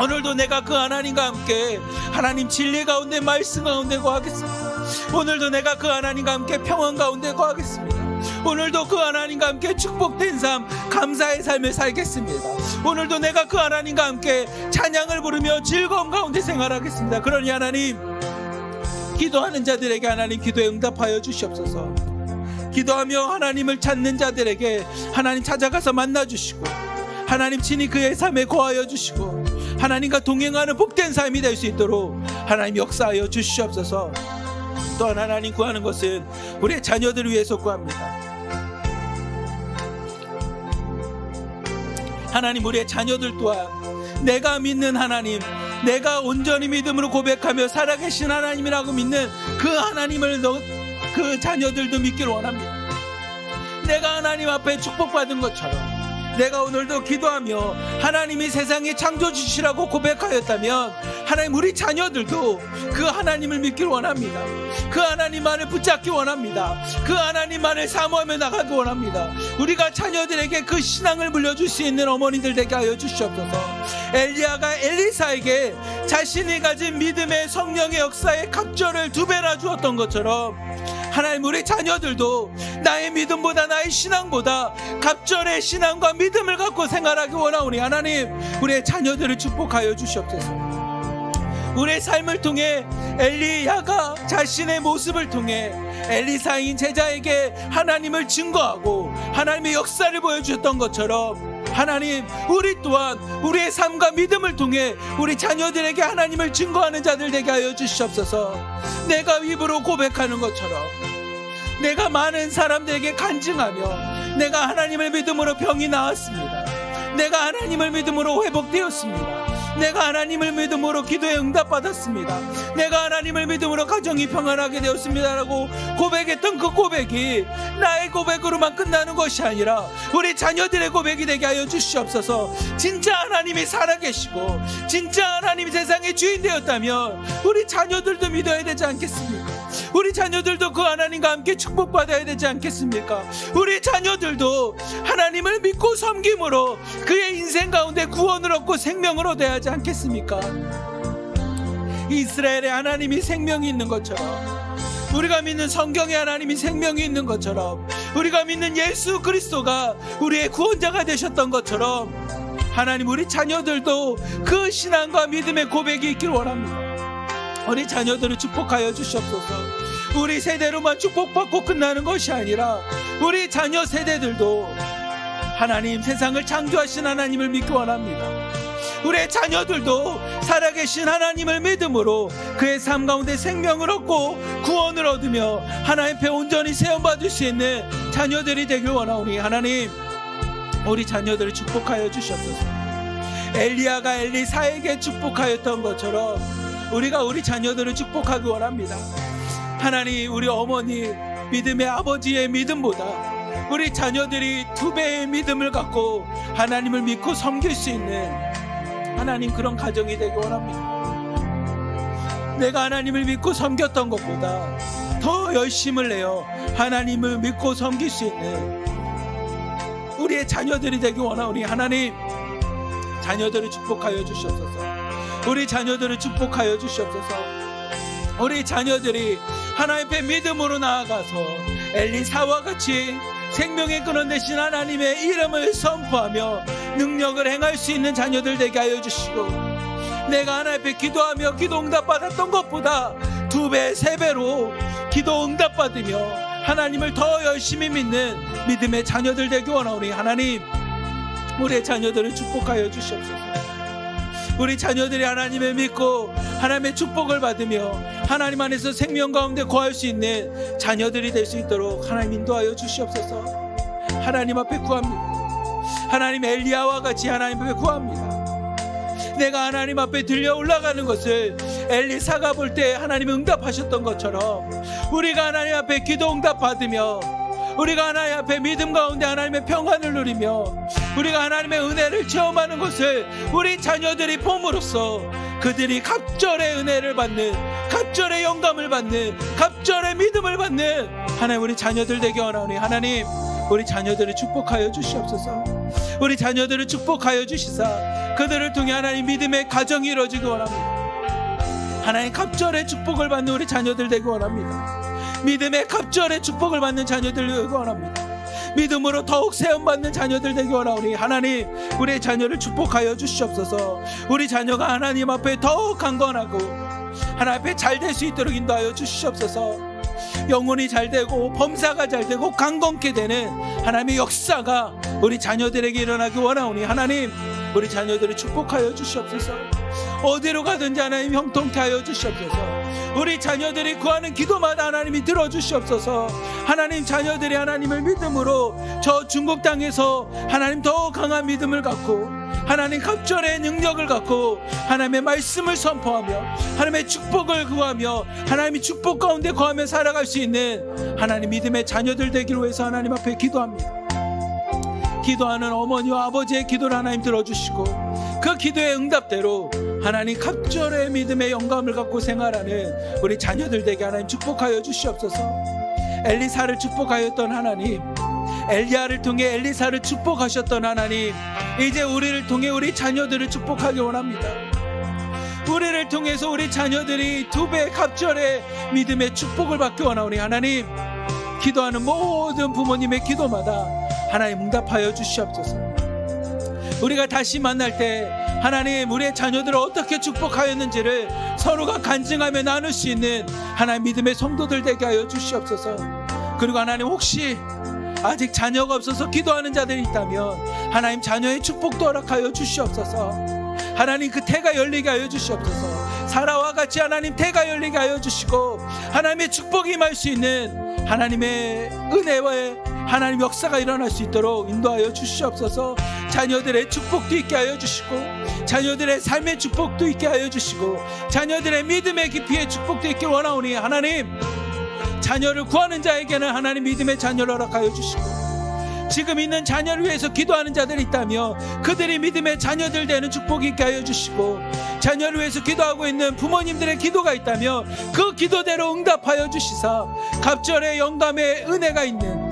Speaker 1: 오늘도 내가 그 하나님과 함께 하나님 진리 가운데 말씀 가운데 거하겠습니다. 오늘도 내가 그 하나님과 함께 평안 가운데 거하겠습니다. 오늘도 그 하나님과 함께 축복된 삶, 감사의 삶을 살겠습니다. 오늘도 내가 그 하나님과 함께 찬양을 부르며 즐거움 가운데 생활하겠습니다. 그러니 하나님, 기도하는 자들에게 하나님 기도에 응답하여 주시옵소서. 기도하며 하나님을 찾는 자들에게 하나님 찾아가서 만나주시고 하나님 친히 그의 삶에 거하여 주시고 하나님과 동행하는 복된 삶이 될 수 있도록 하나님 역사하여 주시옵소서. 또한 하나님 구하는 것은 우리의 자녀들을 위해서 구합니다. 하나님, 우리의 자녀들 또한 내가 믿는 하나님, 내가 온전히 믿음으로 고백하며 살아계신 하나님이라고 믿는 그 하나님을 그 자녀들도 믿기를 원합니다. 내가 하나님 앞에 축복받은 것처럼 내가 오늘도 기도하며 하나님이 세상에 창조주시라고 고백하였다면 하나님, 우리 자녀들도 그 하나님을 믿길 원합니다. 그 하나님만을 붙잡기 원합니다. 그 하나님만을 사모하며 나가기 원합니다. 우리가 자녀들에게 그 신앙을 물려줄 수 있는 어머니들 되게 하여 주시옵소서. 엘리야가 엘리사에게 자신이 가진 믿음의 성령의 역사의 갑절을 2배나 주었던 것처럼 하나님, 우리 자녀들도 나의 믿음보다 나의 신앙보다 갑절의 신앙과 믿음을 갖고 생활하기 원하오니 하나님, 우리의 자녀들을 축복하여 주시옵소서. 우리의 삶을 통해 엘리야가 자신의 모습을 통해 엘리사인 제자에게 하나님을 증거하고 하나님의 역사를 보여주셨던 것처럼 하나님, 우리 또한 우리의 삶과 믿음을 통해 우리 자녀들에게 하나님을 증거하는 자들 되게 하여 주시옵소서. 내가 입으로 고백하는 것처럼 내가 많은 사람들에게 간증하며 내가 하나님을 믿음으로 병이 나았습니다. 내가 하나님을 믿음으로 회복되었습니다. 내가 하나님을 믿음으로 기도에 응답받았습니다. 내가 하나님을 믿음으로 가정이 평안하게 되었습니다라고 고백했던 그 고백이 나의 고백으로만 끝나는 것이 아니라 우리 자녀들의 고백이 되게 하여 주시옵소서. 진짜 하나님이 살아계시고 진짜 하나님이 세상의 주인 되었다면 우리 자녀들도 믿어야 되지 않겠습니까? 우리 자녀들도 그 하나님과 함께 축복받아야 되지 않겠습니까? 우리 자녀들도 하나님을 믿고 섬김으로 그의 인생 가운데 구원을 얻고 생명을 얻어야 하지 않겠습니까? 이스라엘의 하나님이 생명이 있는 것처럼, 우리가 믿는 성경의 하나님이 생명이 있는 것처럼, 우리가 믿는 예수 그리스도가 우리의 구원자가 되셨던 것처럼 하나님, 우리 자녀들도 그 신앙과 믿음의 고백이 있길 원합니다. 우리 자녀들을 축복하여 주시옵소서. 우리 세대로만 축복받고 끝나는 것이 아니라 우리 자녀 세대들도 하나님, 세상을 창조하신 하나님을 믿기 원합니다. 우리의 자녀들도 살아계신 하나님을 믿음으로 그의 삶 가운데 생명을 얻고 구원을 얻으며 하나님 앞에 온전히 세움받을 수 있는 자녀들이 되길 원하오니 하나님, 우리 자녀들을 축복하여 주시옵소서. 엘리야가 엘리사에게 축복하였던 것처럼 우리가 우리 자녀들을 축복하기 원합니다. 하나님, 우리 어머니 믿음의 아버지의 믿음보다 우리 자녀들이 2배의 믿음을 갖고 하나님을 믿고 섬길 수 있는 하나님, 그런 가정이 되기 원합니다. 내가 하나님을 믿고 섬겼던 것보다 더 열심을 내어 하나님을 믿고 섬길 수 있는 우리의 자녀들이 되기 원하오니 하나님, 자녀들을 축복하여 주시옵소서. 우리 자녀들을 축복하여 주시옵소서. 우리 자녀들이 하나님 앞에 믿음으로 나아가서 엘리사와 같이 생명의 근원 되신 하나님의 이름을 선포하며 능력을 행할 수 있는 자녀들 되게 하여 주시고, 내가 하나님 앞에 기도하며 기도 응답 받았던 것보다 2배, 3배로 기도 응답 받으며 하나님을 더 열심히 믿는 믿음의 자녀들 되기 원하오니, 하나님 우리의 자녀들을 축복하여 주시옵소서. 우리 자녀들이 하나님을 믿고 하나님의 축복을 받으며 하나님 안에서 생명 가운데 거할 수 있는 자녀들이 될 수 있도록 하나님 인도하여 주시옵소서. 하나님 앞에 구합니다. 하나님 엘리야와 같이 하나님 앞에 구합니다. 내가 하나님 앞에 들려 올라가는 것을 엘리사가 볼 때 하나님 응답하셨던 것처럼, 우리가 하나님 앞에 기도 응답 받으며 우리가 하나님 앞에 믿음 가운데 하나님의 평안을 누리며 우리가 하나님의 은혜를 체험하는 것을 우리 자녀들이 봄으로써 그들이 갑절의 은혜를 받는, 갑절의 영감을 받는, 갑절의 믿음을 받는 하나님 우리 자녀들 되게 원하오니, 하나님 우리 자녀들을 축복하여 주시옵소서. 우리 자녀들을 축복하여 주시사 그들을 통해 하나님 믿음의 가정이 이루어지기 원합니다. 하나님 갑절의 축복을 받는 우리 자녀들 되기 원합니다. 믿음의 갑절의 축복을 받는 자녀들 되기 원합니다. 믿음으로 더욱 세움받는 자녀들 되기 원하오니, 하나님 우리의 자녀를 축복하여 주시옵소서. 우리 자녀가 하나님 앞에 더욱 강건하고 하나님 앞에 잘 될 수 있도록 인도하여 주시옵소서. 영혼이 잘 되고 범사가 잘 되고 강건케 되는 하나님의 역사가 우리 자녀들에게 일어나기 원하오니, 하나님 우리 자녀들을 축복하여 주시옵소서. 어디로 가든지 하나님 형통케 하여 주시옵소서. 우리 자녀들이 구하는 기도마다 하나님이 들어주시옵소서. 하나님 자녀들이 하나님을 믿음으로 저 중국 땅에서 하나님 더 강한 믿음을 갖고 하나님 갑절의 능력을 갖고 하나님의 말씀을 선포하며 하나님의 축복을 구하며 하나님의 축복 가운데 거하며 살아갈 수 있는 하나님 믿음의 자녀들 되기를 위해서 하나님 앞에 기도합니다. 기도하는 어머니와 아버지의 기도를 하나님 들어주시고 그 기도의 응답대로 하나님 갑절의 믿음의 영감을 갖고 생활하는 우리 자녀들 되게 하나님 축복하여 주시옵소서. 엘리사를 축복하였던 하나님, 엘리야를 통해 엘리사를 축복하셨던 하나님, 이제 우리를 통해 우리 자녀들을 축복하기 원합니다. 우리를 통해서 우리 자녀들이 2배 갑절의 믿음의 축복을 받기 원하오니, 하나님 기도하는 모든 부모님의 기도마다 하나님 응답하여 주시옵소서. 우리가 다시 만날 때 하나님 우리의 자녀들을 어떻게 축복하였는지를 서로가 간증하며 나눌 수 있는 하나님 믿음의 성도들 되게 하여 주시옵소서. 그리고 하나님 혹시 아직 자녀가 없어서 기도하는 자들이 있다면 하나님 자녀의 축복도 허락하여 주시옵소서. 하나님 그 태가 열리게 하여 주시옵소서. 사라와 같이 하나님 태가 열리게 하여 주시고 하나님의 축복이 임할 수 있는 하나님의 은혜와 하나님 역사가 일어날 수 있도록 인도하여 주시옵소서. 자녀들의 축복도 있게 하여 주시고 자녀들의 삶의 축복도 있게 하여 주시고 자녀들의 믿음의 깊이의 축복도 있게 원하오니, 하나님 자녀를 구하는 자에게는 하나님 믿음의 자녀를 허락하여 주시고 지금 있는 자녀를 위해서 기도하는 자들이 있다며 그들이 믿음의 자녀들 되는 축복이 있게 하여 주시고, 자녀를 위해서 기도하고 있는 부모님들의 기도가 있다며 그 기도대로 응답하여 주시사 갑절의 영감의 은혜가 있는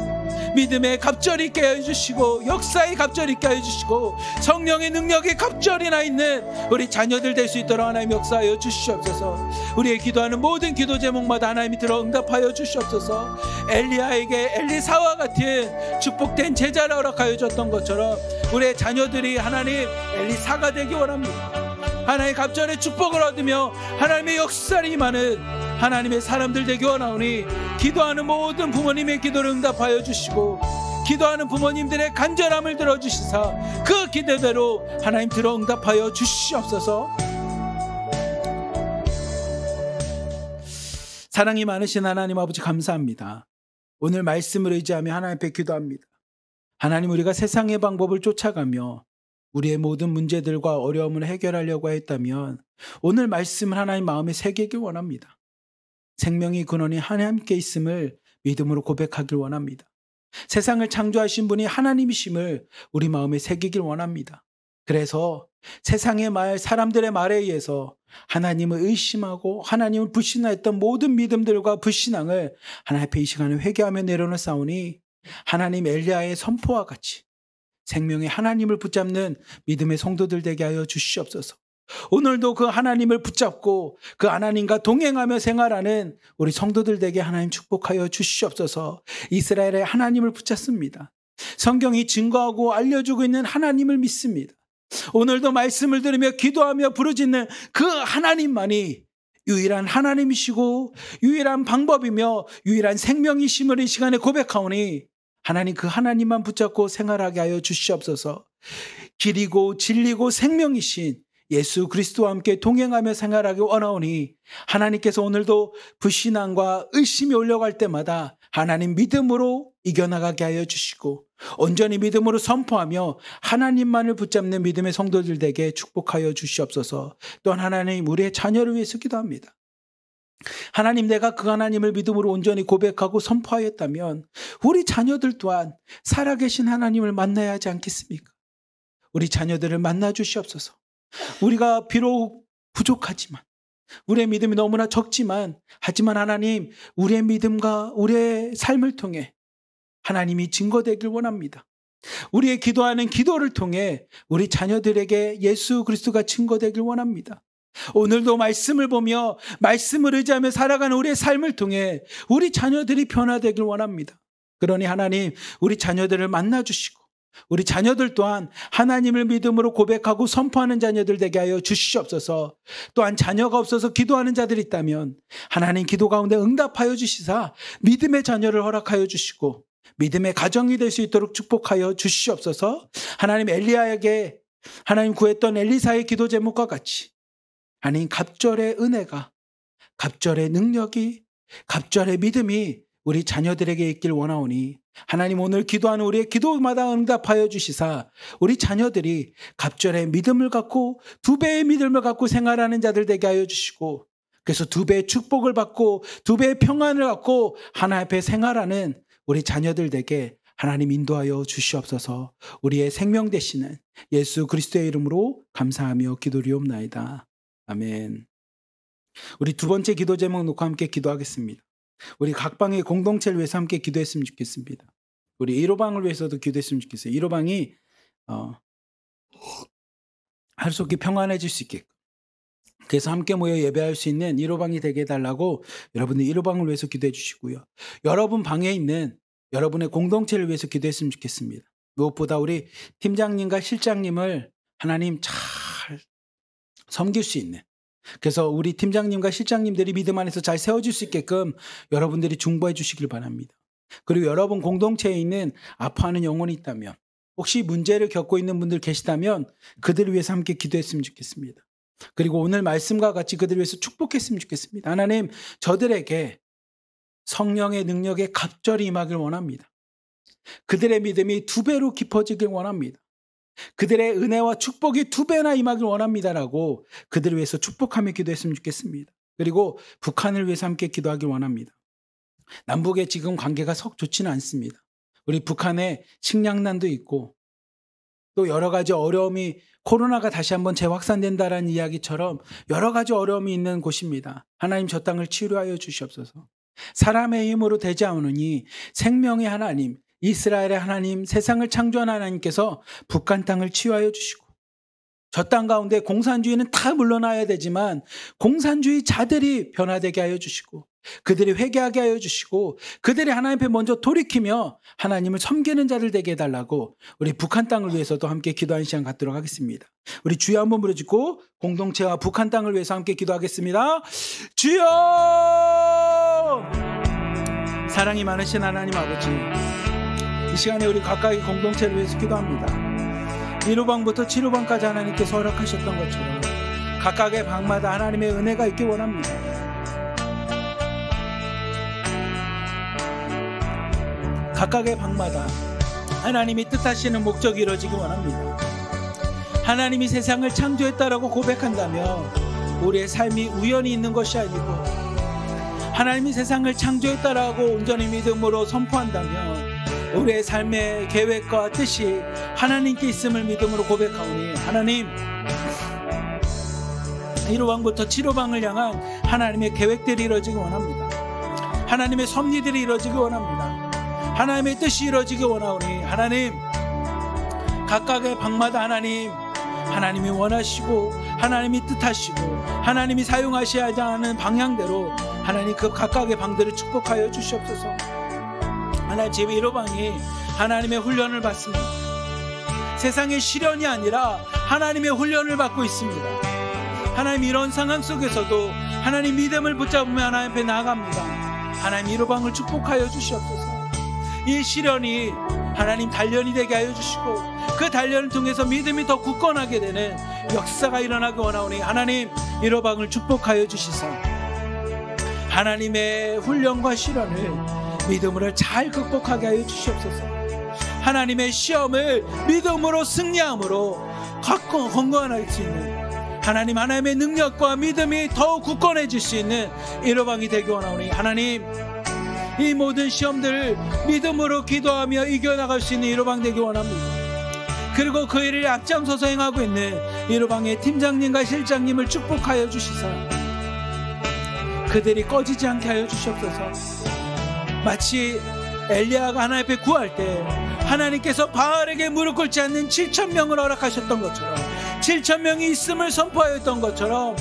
Speaker 1: 믿음의 갑절이 있게 해주시고 역사의 갑절이 있게 해주시고 성령의 능력이 갑절이나 있는 우리 자녀들 될 수 있도록 하나님 역사하여 주시옵소서. 우리의 기도하는 모든 기도 제목마다 하나님이 들어 응답하여 주시옵소서. 엘리야에게 엘리사와 같은 축복된 제자를 허락하여 줬던 것처럼 우리의 자녀들이 하나님 엘리사가 되기 원합니다. 하나님의 갑절의 축복을 얻으며 하나님의 역사를 임하는 하나님의 사람들 되기 원하오니, 기도하는 모든 부모님의 기도를 응답하여 주시고 기도하는 부모님들의 간절함을 들어주시사 그 기대대로 하나님 들어 응답하여 주시옵소서. 사랑이 많으신 하나님 아버지 감사합니다. 오늘 말씀을 의지하며 하나님 앞에 기도합니다. 하나님, 우리가 세상의 방법을 쫓아가며 우리의 모든 문제들과 어려움을 해결하려고 했다면 오늘 말씀을 하나님 마음에 새기길 원합니다. 생명의 근원이 하나님께 있음을 믿음으로 고백하길 원합니다. 세상을 창조하신 분이 하나님이심을 우리 마음에 새기길 원합니다. 그래서 세상의 말, 사람들의 말에 의해서 하나님을 의심하고 하나님을 불신하였던 모든 믿음들과 불신앙을 하나님 앞에 이 시간에 회개하며 내려놓사오니, 하나님 엘리야의 선포와 같이 생명의 하나님을 붙잡는 믿음의 성도들 되게 하여 주시옵소서. 오늘도 그 하나님을 붙잡고 그 하나님과 동행하며 생활하는 우리 성도들 되게 하나님 축복하여 주시옵소서. 이스라엘의 하나님을 붙잡습니다. 성경이 증거하고 알려주고 있는 하나님을 믿습니다. 오늘도 말씀을 들으며 기도하며 부르짖는 그 하나님만이 유일한 하나님이시고 유일한 방법이며 유일한 생명이심을 이 시간에 고백하오니 하나님 그 하나님만 붙잡고 생활하게 하여 주시옵소서. 길이고 진리고 생명이신 예수 그리스도와 함께 동행하며 생활하기 원하오니 하나님께서 오늘도 불신앙과 의심이 올라갈 때마다 하나님 믿음으로 이겨나가게 하여 주시고 온전히 믿음으로 선포하며 하나님만을 붙잡는 믿음의 성도들 되게 축복하여 주시옵소서. 또한 하나님 우리의 자녀를 위해서 기도합니다. 하나님 내가 그 하나님을 믿음으로 온전히 고백하고 선포하였다면 우리 자녀들 또한 살아계신 하나님을 만나야 하지 않겠습니까? 우리 자녀들을 만나 주시옵소서. 우리가 비록 부족하지만 우리의 믿음이 너무나 적지만 하지만 하나님 우리의 믿음과 우리의 삶을 통해 하나님이 증거되길 원합니다. 우리의 기도하는 기도를 통해 우리 자녀들에게 예수 그리스도가 증거되길 원합니다. 오늘도 말씀을 보며 말씀을 의지하며 살아가는 우리의 삶을 통해 우리 자녀들이 변화되길 원합니다. 그러니 하나님 우리 자녀들을 만나주시고 우리 자녀들 또한 하나님을 믿음으로 고백하고 선포하는 자녀들 되게 하여 주시옵소서. 또한 자녀가 없어서 기도하는 자들이 있다면 하나님 기도 가운데 응답하여 주시사 믿음의 자녀를 허락하여 주시고 믿음의 가정이 될 수 있도록 축복하여 주시옵소서. 하나님 엘리야에게 하나님 구했던 엘리사의 기도 제목과 같이 하나님 갑절의 은혜가 갑절의 능력이 갑절의 믿음이 우리 자녀들에게 있길 원하오니 하나님 오늘 기도하는 우리의 기도마다 응답하여 주시사 우리 자녀들이 갑절의 믿음을 갖고 2배의 믿음을 갖고 생활하는 자들 되게 하여 주시고 그래서 2배의 축복을 받고 2배의 평안을 갖고 하나님 앞에 생활하는 우리 자녀들 되게 하나님 인도하여 주시옵소서. 우리의 생명 되시는 예수 그리스도의 이름으로 감사하며 기도리옵나이다. 아멘. 우리 2번째 기도 제목 놓고 함께 기도하겠습니다. 우리 각방의 공동체를 위해서 함께 기도했으면 좋겠습니다. 우리 1호방을 위해서도 기도했으면 좋겠어요. 1호방이 하루속히 평안해질 수 있게끔 그래서 함께 모여 예배할 수 있는 1호방이 되게 해달라고 여러분들 1호방을 위해서 기도해 주시고요. 여러분 방에 있는 여러분의 공동체를 위해서 기도했으면 좋겠습니다. 무엇보다 우리 팀장님과 실장님을 하나님 잘 섬길 수 있는 그래서 우리 팀장님과 실장님들이 믿음 안에서 잘 세워질 수 있게끔 여러분들이 중보해 주시길 바랍니다. 그리고 여러분 공동체에 있는 아파하는 영혼이 있다면 혹시 문제를 겪고 있는 분들 계시다면 그들을 위해서 함께 기도했으면 좋겠습니다. 그리고 오늘 말씀과 같이 그들을 위해서 축복했으면 좋겠습니다. 하나님 저들에게 성령의 능력에 갑절이 임하길 원합니다. 그들의 믿음이 2배로 깊어지길 원합니다. 그들의 은혜와 축복이 2배나 임하길 원합니다라고 그들을 위해서 축복하며 기도했으면 좋겠습니다. 그리고 북한을 위해서 함께 기도하길 원합니다. 남북의 지금 관계가 썩 좋지는 않습니다. 우리 북한에 식량난도 있고 또 여러 가지 어려움이 코로나가 다시 한번 재확산된다라는 이야기처럼 여러 가지 어려움이 있는 곳입니다. 하나님 저 땅을 치유하여 주시옵소서. 사람의 힘으로 되지 않으니 생명의 하나님 이스라엘의 하나님 세상을 창조한 하나님께서 북한 땅을 치유하여 주시고 저 땅 가운데 공산주의는 다 물러나야 되지만 공산주의자들이 변화되게 하여 주시고 그들이 회개하게 하여 주시고 그들이 하나님 앞에 먼저 돌이키며 하나님을 섬기는 자들 되게 해달라고 우리 북한 땅을 위해서도 함께 기도하는 시간 갖도록 하겠습니다. 우리 주여 한번 부르짖고 공동체와 북한 땅을 위해서 함께 기도하겠습니다. 주여! 사랑이 많으신 하나님 아버지 이 시간에 우리 각각의 공동체를 위해서 기도합니다. 1호방부터 7호방까지 하나님께서 허락하셨던 것처럼 각각의 방마다 하나님의 은혜가 있기 원합니다. 각각의 방마다 하나님이 뜻하시는 목적이 이루어지기 원합니다. 하나님이 세상을 창조했다라고 고백한다면 우리의 삶이 우연히 있는 것이 아니고 하나님이 세상을 창조했다라고 온전히 믿음으로 선포한다면 우리의 삶의 계획과 뜻이 하나님께 있음을 믿음으로 고백하오니 하나님 1호방부터 7호방을 향한 하나님의 계획들이 이루어지기 원합니다. 하나님의 섭리들이 이루어지기 원합니다. 하나님의 뜻이 이루어지기 원하오니 하나님 각각의 방마다 하나님이 원하시고
Speaker 2: 하나님이 뜻하시고 하나님이 사용하셔야 하는 방향대로 하나님 그 각각의 방들을 축복하여 주시옵소서. 하나님, 제 1호방이 하나님의 훈련을 받습니다. 세상의 시련이 아니라 하나님의 훈련을 받고 있습니다. 하나님, 이런 상황 속에서도 하나님 믿음을 붙잡으며 하나님 앞에 나아갑니다. 하나님, 1호방을 축복하여 주시옵소서. 이 시련이 하나님 단련이 되게 하여 주시고 그 단련을 통해서 믿음이 더 굳건하게 되는 역사가 일어나기 원하오니 하나님, 1호방을 축복하여 주시사 하나님의 훈련과 시련을 믿음으로 잘 극복하게 하여 주시옵소서. 하나님의 시험을 믿음으로 승리함으로 건강할 수 있는 하나님의 능력과 믿음이 더욱 굳건해질 수 있는 1호방이 되기 원하오니 하나님, 이 모든 시험들을 믿음으로 기도하며 이겨나갈 수 있는 1호방 되기 원합니다. 그리고 그 일을 앞장서서 행하고 있는 1호방의 팀장님과 실장님을 축복하여 주시사 그들이 꺼지지 않게 하여 주시옵소서. 마치 엘리야가 하나님 앞에 구할 때 하나님께서 바알에게 무릎 꿇지 않는 7,000명을 허락하셨던 것처럼 7,000명이 있음을 선포하였던 것처럼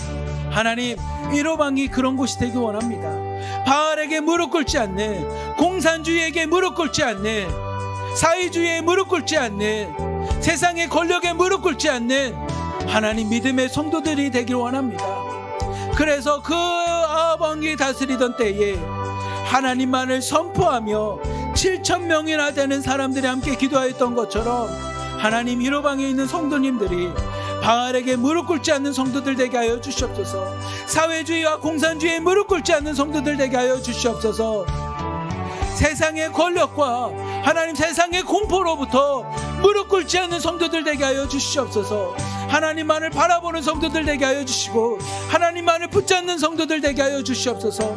Speaker 2: 하나님, 1호방이 그런 곳이 되기 원합니다. 바알에게 무릎 꿇지 않는, 공산주의에게 무릎 꿇지 않는, 사회주의에 무릎 꿇지 않는, 세상의 권력에 무릎 꿇지 않는 하나님 믿음의 성도들이 되길 원합니다. 그래서 그 아방이 다스리던 때에 하나님만을 선포하며 7,000명이나 되는 사람들이 함께 기도하였던 것처럼 하나님, 1호방에 있는 성도님들이 바알에게 무릎 꿇지 않는 성도들 되게 하여 주시옵소서. 사회주의와 공산주의에 무릎 꿇지 않는 성도들 되게 하여 주시옵소서. 세상의 권력과 하나님 세상의 공포로부터 무릎 꿇지 않는 성도들 되게 하여 주시옵소서. 하나님만을 바라보는 성도들 되게 하여 주시고 하나님만을 붙잡는 성도들 되게 하여 주시옵소서.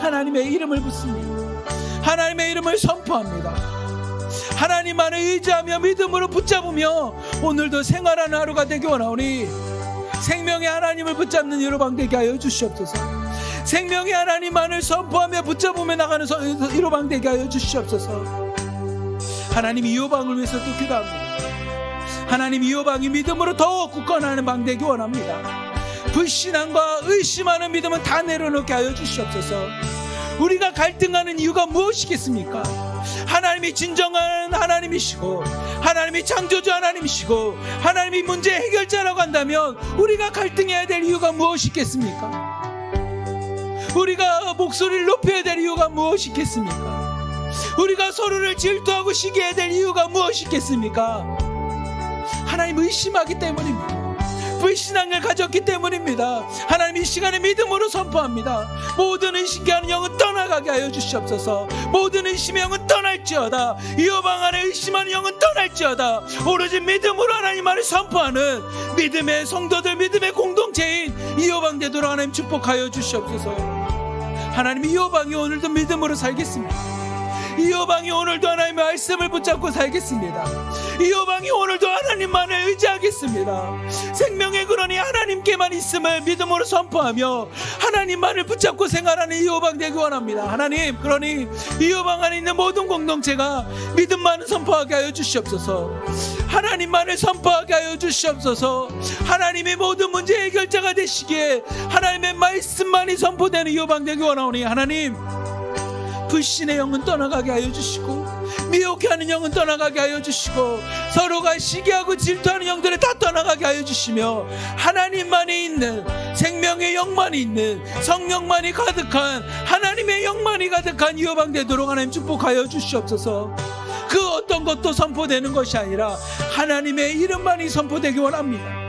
Speaker 2: 하나님의 이름을 붙습니다. 하나님의 이름을 선포합니다. 하나님만을 의지하며 믿음으로 붙잡으며 오늘도 생활하는 하루가 되기 원하오니 생명의 하나님을 붙잡는 1호방 되게 하여 주시옵소서. 생명의 하나님만을 선포하며 붙잡으며 나가는 1호방 되게 하여 주시옵소서. 하나님, 2호방을 위해서도 기도합니다. 하나님, 2호방이 믿음으로 더 굳건하는 방 되기 원합니다. 불신앙과 의심하는 믿음은 다 내려놓게 하여 주시옵소서. 우리가 갈등하는 이유가 무엇이겠습니까? 하나님이 진정한 하나님이시고 하나님이 창조주 하나님이시고 하나님이 문제 해결자라고 한다면 우리가 갈등해야 될 이유가 무엇이겠습니까? 우리가 목소리를 높여야 될 이유가 무엇이겠습니까? 우리가 서로를 질투하고 시기해야 될 이유가 무엇이겠습니까? 하나님 의심하기 때문입니다. 불신앙을 가졌기 때문입니다. 하나님, 이 시간에 믿음으로 선포합니다. 모든 의심케 하는 영은 떠나가게 하여 주시옵소서. 모든 의심의 영은 떠날지어다. 2호방 안에 의심하는 영은 떠날지어다. 오로지 믿음으로 하나님만을 선포하는 믿음의 성도들, 믿음의 공동체인 2호방 되도록 하나님 축복하여 주시옵소서. 하나님, 2호방이 오늘도 믿음으로 살겠습니다. 2호방이 오늘도 하나님의 말씀을 붙잡고 살겠습니다. 2호방이 오늘도 하나님만을 의지하겠습니다. 생명의 근원이 하나님께만 있음을 믿음으로 선포하며 하나님만을 붙잡고 생활하는 2호방 되기 원합니다. 하나님, 그러니 2호방 안에 있는 모든 공동체가 믿음만을 선포하게 하여 주시옵소서. 하나님만을 선포하게 하여 주시옵소서. 하나님의 모든 문제 해결자가 되시기에 하나님의 말씀만이 선포되는 2호방 되기 원하오니 하나님, 불신의 영은 떠나가게 하여 주시고 미혹하는 영은 떠나가게 하여 주시고 서로가 시기하고 질투하는 영들을 다 떠나가게 하여 주시며 하나님만이 있는, 생명의 영만이 있는, 성령만이 가득한, 하나님의 영만이 가득한 2호방 되도록 하나님 축복하여 주시옵소서. 그 어떤 것도 선포되는 것이 아니라 하나님의 이름만이 선포되기 원합니다.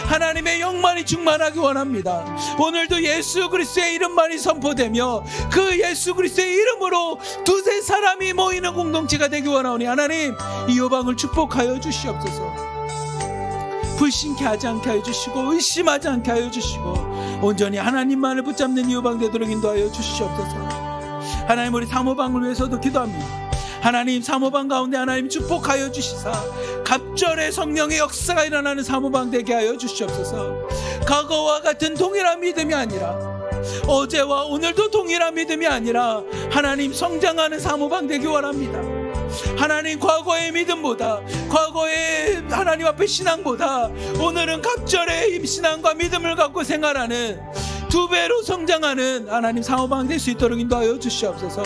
Speaker 2: 하나님의 영만이 충만하기 원합니다. 오늘도 예수 그리스도의 이름만이 선포되며 그 예수 그리스도의 이름으로 두세 사람이 모이는 공동체가 되기 원하오니 하나님, 2호방을 축복하여 주시옵소서. 불신케 하지 않게 하여 주시고 의심하지 않게 하여 주시고 온전히 하나님만을 붙잡는 2호방 되도록 인도하여 주시옵소서. 하나님, 우리 3호방을 위해서도 기도합니다. 하나님, 3호방 가운데 하나님 축복하여 주시사 갑절의 성령의 역사가 일어나는 3호방 되게 하여 주시옵소서. 과거와 같은 동일한 믿음이 아니라, 어제와 오늘도 동일한 믿음이 아니라 하나님 성장하는 3호방 되기 원합니다. 하나님, 과거의 믿음보다, 과거의 하나님 앞에 신앙보다 오늘은 갑절의 신앙과 믿음을 갖고 생활하는, 2배로 성장하는 하나님 사모방 될 수 있도록 인도하여 주시옵소서.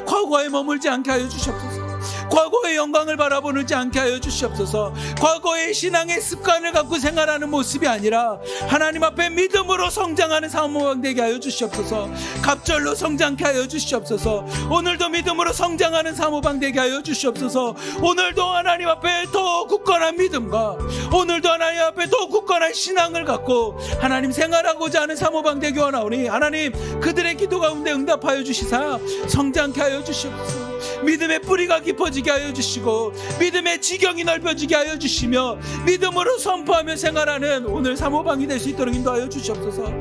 Speaker 2: 과거에 머물지 않게 하여 주시옵소서. 과거의 영광을 바라보지 않게 하여 주시옵소서. 과거의 신앙의 습관을 갖고 생활하는 모습이 아니라 하나님 앞에 믿음으로 성장하는 사모방 되게 하여 주시옵소서. 갑절로 성장케 하여 주시옵소서. 오늘도 믿음으로 성장하는 사모방 되게 하여 주시옵소서. 오늘도 하나님 앞에 더 굳건한 믿음과, 오늘도 하나님 앞에 더 굳건한 신앙을 갖고 하나님 생활하고자 하는 사모방 되기 원하오니 하나님, 그들의 기도 가운데 응답하여 주시사 성장케 하여 주시옵소서. 믿음의 뿌리가 깊어지게 하여 주시고 믿음의 지경이 넓어지게 하여 주시며 믿음으로 선포하며 생활하는 오늘 사모방이 될 수 있도록 인도하여 주시옵소서.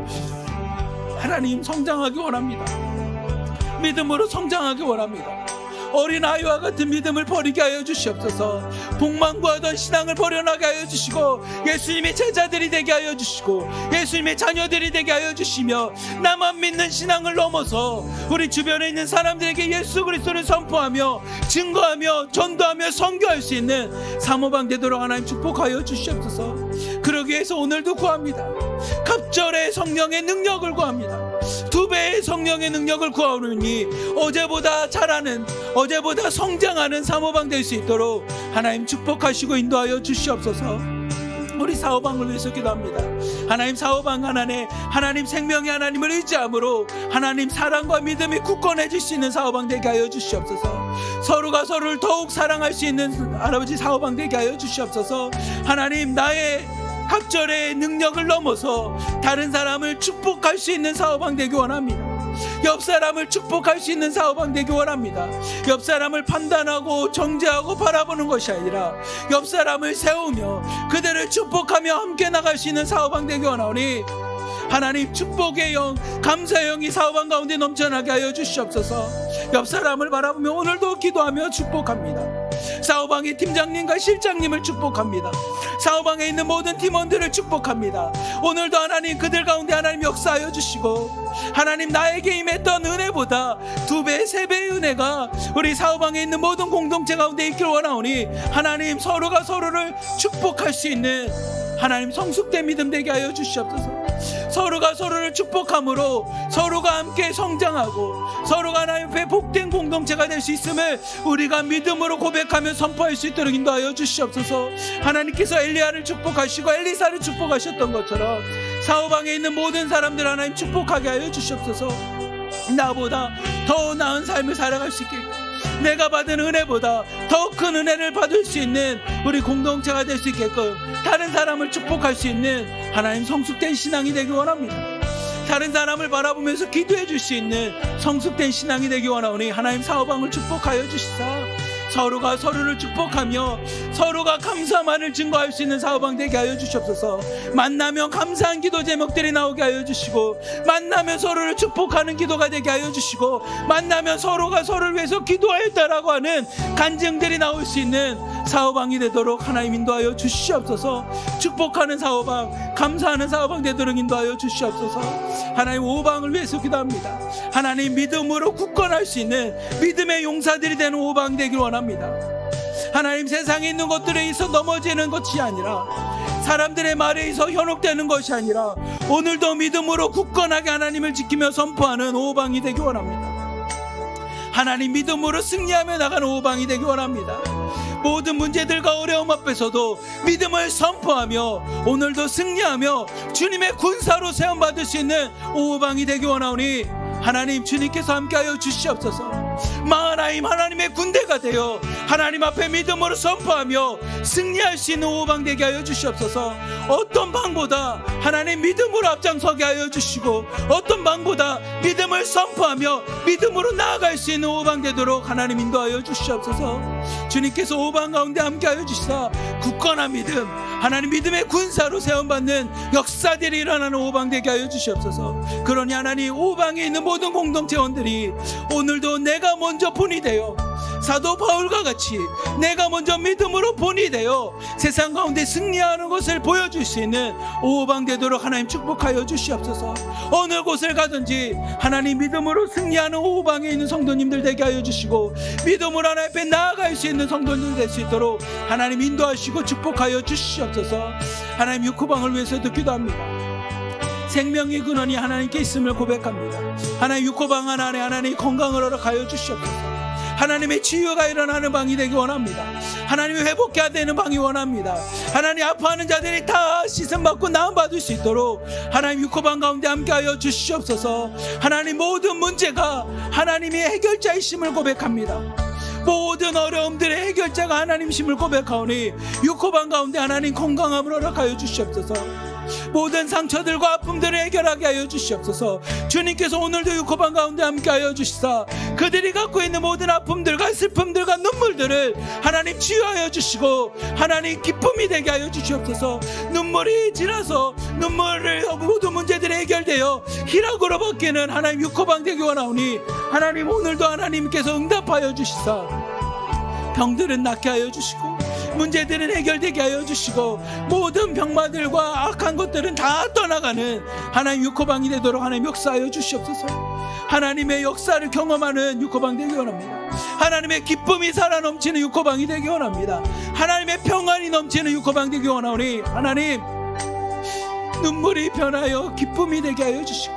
Speaker 2: 하나님, 성장하기 원합니다. 믿음으로 성장하기 원합니다. 어린아이와 같은 믿음을 버리게 하여 주시옵소서. 복만구하던 신앙을 버려나게 하여 주시고 예수님의 제자들이 되게 하여 주시고 예수님의 자녀들이 되게 하여 주시며, 나만 믿는 신앙을 넘어서 우리 주변에 있는 사람들에게 예수 그리스도를 선포하며 증거하며 전도하며 선교할 수 있는 사모방 되도록 하나님 축복하여 주시옵소서. 그러기 위해서 오늘도 구합니다. 갑절의 성령의 능력을 구합니다. 2배의 성령의 능력을 구하오니 어제보다 잘하는, 어제보다 성장하는 사모방 될 수 있도록 하나님 축복하시고 인도하여 주시옵소서. 우리 사모방을 위해서 기도합니다. 하나님, 사모방 하나님, 하나님 생명의 하나님을 의지함으로 하나님 사랑과 믿음이 굳건해질 수 있는 사모방 되게 하여 주시옵소서. 서로가 서로를 더욱 사랑할 수 있는 아버지 사모방 되게 하여 주시옵소서. 하나님, 나의 갑절의 능력을 넘어서 다른 사람을 축복할 수 있는 사모방 되기 원합니다. 옆 사람을 축복할 수 있는 사모방 되기 원합니다. 옆 사람을 판단하고 정죄하고 바라보는 것이 아니라 옆 사람을 세우며 그들을 축복하며 함께 나갈 수 있는 사모방 되기 원하오니 하나님, 축복의 영, 감사의 영이 사모방 가운데 넘쳐나게 하여 주시옵소서. 옆 사람을 바라보며 오늘도 기도하며 축복합니다. 사모방의 팀장님과 실장님을 축복합니다. 사모방에 있는 모든 팀원들을 축복합니다. 오늘도 하나님, 그들 가운데 하나님 역사하여 주시고 하나님, 나에게 임했던 은혜보다 2배, 3배의 은혜가 우리 사모방에 있는 모든 공동체 가운데 있길 원하오니 하나님, 서로가 서로를 축복할 수 있는 하나님 성숙된 믿음 되게 하여 주시옵소서. 서로가 서로를 축복함으로 서로가 함께 성장하고 서로가 하나님 앞에 복된 공동체가 될 수 있음을 우리가 믿음으로 고백하며 선포할 수 있도록 인도하여 주시옵소서. 하나님께서 엘리야를 축복하시고 엘리사를 축복하셨던 것처럼 사모방에 있는 모든 사람들 하나님 축복하게 하여 주시옵소서. 나보다 더 나은 삶을 살아갈 수 있게, 내가 받은 은혜보다 더 큰 은혜를 받을 수 있는 우리 공동체가 될 수 있게끔 다른 사람을 축복할 수 있는 하나님 성숙된 신앙이 되기 원합니다. 다른 사람을 바라보면서 기도해 줄 수 있는 성숙된 신앙이 되기 원하오니 하나님, 사모방을 축복하여 주시사 서로가 서로를 축복하며 서로가 감사만을 증거할 수 있는 사모방 되게 하여 주시옵소서. 만나면 감사한 기도 제목들이 나오게 하여 주시고, 만나면 서로를 축복하는 기도가 되게 하여 주시고, 만나면 서로가 서로를 위해서 기도하였다라고 하는 간증들이 나올 수 있는 사모방이 되도록 하나님 인도하여 주시옵소서. 축복하는 사모방, 감사하는 사모방 되도록 인도하여 주시옵소서. 하나님, 5방을 위해서 기도합니다. 하나님, 믿음으로 굳건할 수 있는 믿음의 용사들이 되는 5방 되길 원합니다. 하나님, 세상에 있는 것들에 의해서 넘어지는 것이 아니라, 사람들의 말에 의해서 현혹되는 것이 아니라 오늘도 믿음으로 굳건하게 하나님을 지키며 선포하는 5방이 되기 원합니다. 하나님, 믿음으로 승리하며 나가는 5방이 되기 원합니다. 모든 문제들과 어려움 앞에서도 믿음을 선포하며 오늘도 승리하며 주님의 군사로 세움받을 수 있는 5방이 되기 원하오니 하나님, 주님께서 함께하여 주시옵소서. 마하나임 하나님의 군대가 되어 하나님 앞에 믿음으로 선포하며 승리할 수 있는 5방 되게 하여 주시옵소서. 어떤 방보다 하나님 믿음으로 앞장서게 하여 주시고, 어떤 방보다 믿음을 선포하며 믿음으로 나아갈 수 있는 5방 되도록 하나님 인도하여 주시옵소서. 주님께서 5방 가운데 함께하여 주시사 굳건한 믿음, 하나님 믿음의 군사로 세움받는 역사들이 일어나는 5방 되게 하여 주시옵소서. 그러니 하나님, 5방에 있는 모든 공동체원들이 오늘도 내가 먼저 본이 되어 사도 바울과 같이 내가 먼저 믿음으로 본이 되어 세상 가운데 승리하는 것을 보여줄 수 있는 오후방 되도록 하나님 축복하여 주시옵소서. 어느 곳을 가든지 하나님 믿음으로 승리하는 오후방에 있는 성도님들 되게 하여 주시고, 믿음으로 하나님 앞에 나아갈 수 있는 성도님들 될 수 있도록 하나님 인도하시고 축복하여 주시옵소서. 하나님 육후방을 위해서도 기도합니다. 생명의 근원이 하나님께 있음을 고백합니다. 하나님 육후방 안에 하나님 건강을 허락하여 주시옵소서. 하나님의 치유가 일어나는 방이 되기 원합니다. 하나님이 회복해야 되는 방이 원합니다. 하나님 아파하는 자들이 다 씻음받고 나음받을 수 있도록 하나님 육후방 가운데 함께하여 주시옵소서. 하나님 모든 문제가 하나님이 해결자이심을 고백합니다. 모든 어려움들의 해결자가 하나님이심을 고백하오니 육후방 가운데 하나님 건강함을 허락하여 주시옵소서. 모든 상처들과 아픔들을 해결하게 하여 주시옵소서. 주님께서 오늘도 육후방 가운데 함께하여 주시사 그들이 갖고 있는 모든 아픔들과 슬픔들과 눈물들을 하나님 치유하여 주시고 하나님 기쁨이 되게 하여 주시옵소서. 눈물이 지나서 눈물을 모든 문제들이 해결되어 희락으로 바뀌는 하나님 육후방 되기 원하오니 하나님 오늘도 하나님께서 응답하여 주시사 병들은 낫게 하여 주시고 문제들은 해결되게 하여 주시고 모든 병마들과 악한 것들은 다 떠나가는 하나님 육후방이 되도록 하나님 역사하여 주시옵소서. 하나님의 역사를 경험하는 육후방 되기 원합니다. 하나님의 기쁨이 살아 넘치는 육후방이 되기 원합니다. 하나님의 평안이 넘치는 육후방 되기 원하오니 하나님 눈물이 변하여 기쁨이 되게 하여 주시고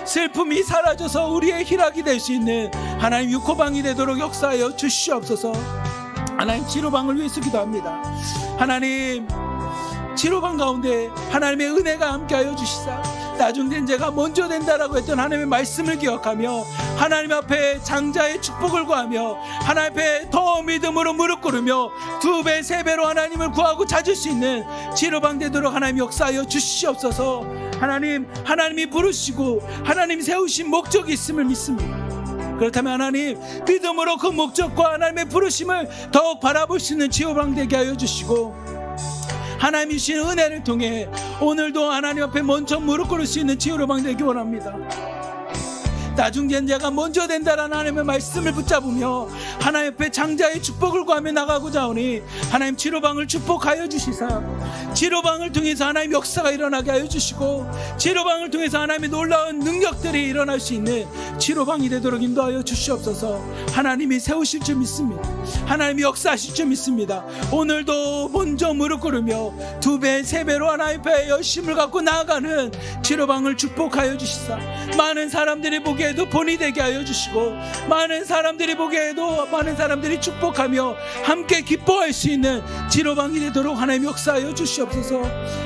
Speaker 2: 슬픔이 사라져서 우리의 희락이 될 수 있는 하나님 육후방이 되도록 역사하여 주시옵소서. 하나님 치료방을 위해서 기도합니다. 하나님 치료방 가운데 하나님의 은혜가 함께하여 주시사 나중된 자가 먼저 된다라고 했던 하나님의 말씀을 기억하며 하나님 앞에 장자의 축복을 구하며 하나님 앞에 더 믿음으로 무릎 꿇으며 2배 3배로 하나님을 구하고 찾을 수 있는 치료방 되도록 하나님 역사하여 주시옵소서. 하나님이 부르시고 하나님 세우신 목적이 있음을 믿습니다. 그렇다면 하나님 믿음으로 그 목적과 하나님의 부르심을 더욱 바라볼 수 있는 치유방 되게 하여 주시고 하나님이 주신 은혜를 통해 오늘도 하나님 앞에 먼저 무릎 꿇을 수 있는 치유방 되기 원합니다. 나중된 자가 먼저 된다라는 하나님의 말씀을 붙잡으며 하나님 앞에 장자의 축복을 구하며 나가고자 하오니 하나님 치료방을 축복하여 주시사 치료방을 통해서 하나님 역사가 일어나게 하여 주시고 치료방을 통해서 하나님의 놀라운 능력들이 일어날 수 있는 치료방이 되도록 인도하여 주시옵소서. 하나님이 세우실 줄 믿습니다. 하나님이 역사하실 줄 믿습니다. 오늘도 먼저 무릎 꿇으며 2배 3배로 하나님 앞에 열심을 갖고 나아가는 치료방을 축복하여 주시사 많은 사람들이 보기에도 본이 되게 하여 주시고 많은 사람들이 보기에도 많은 사람들이 축복하며 함께 기뻐할 수 있는 치료방이 되도록 하나님 역사하여 주시옵소서.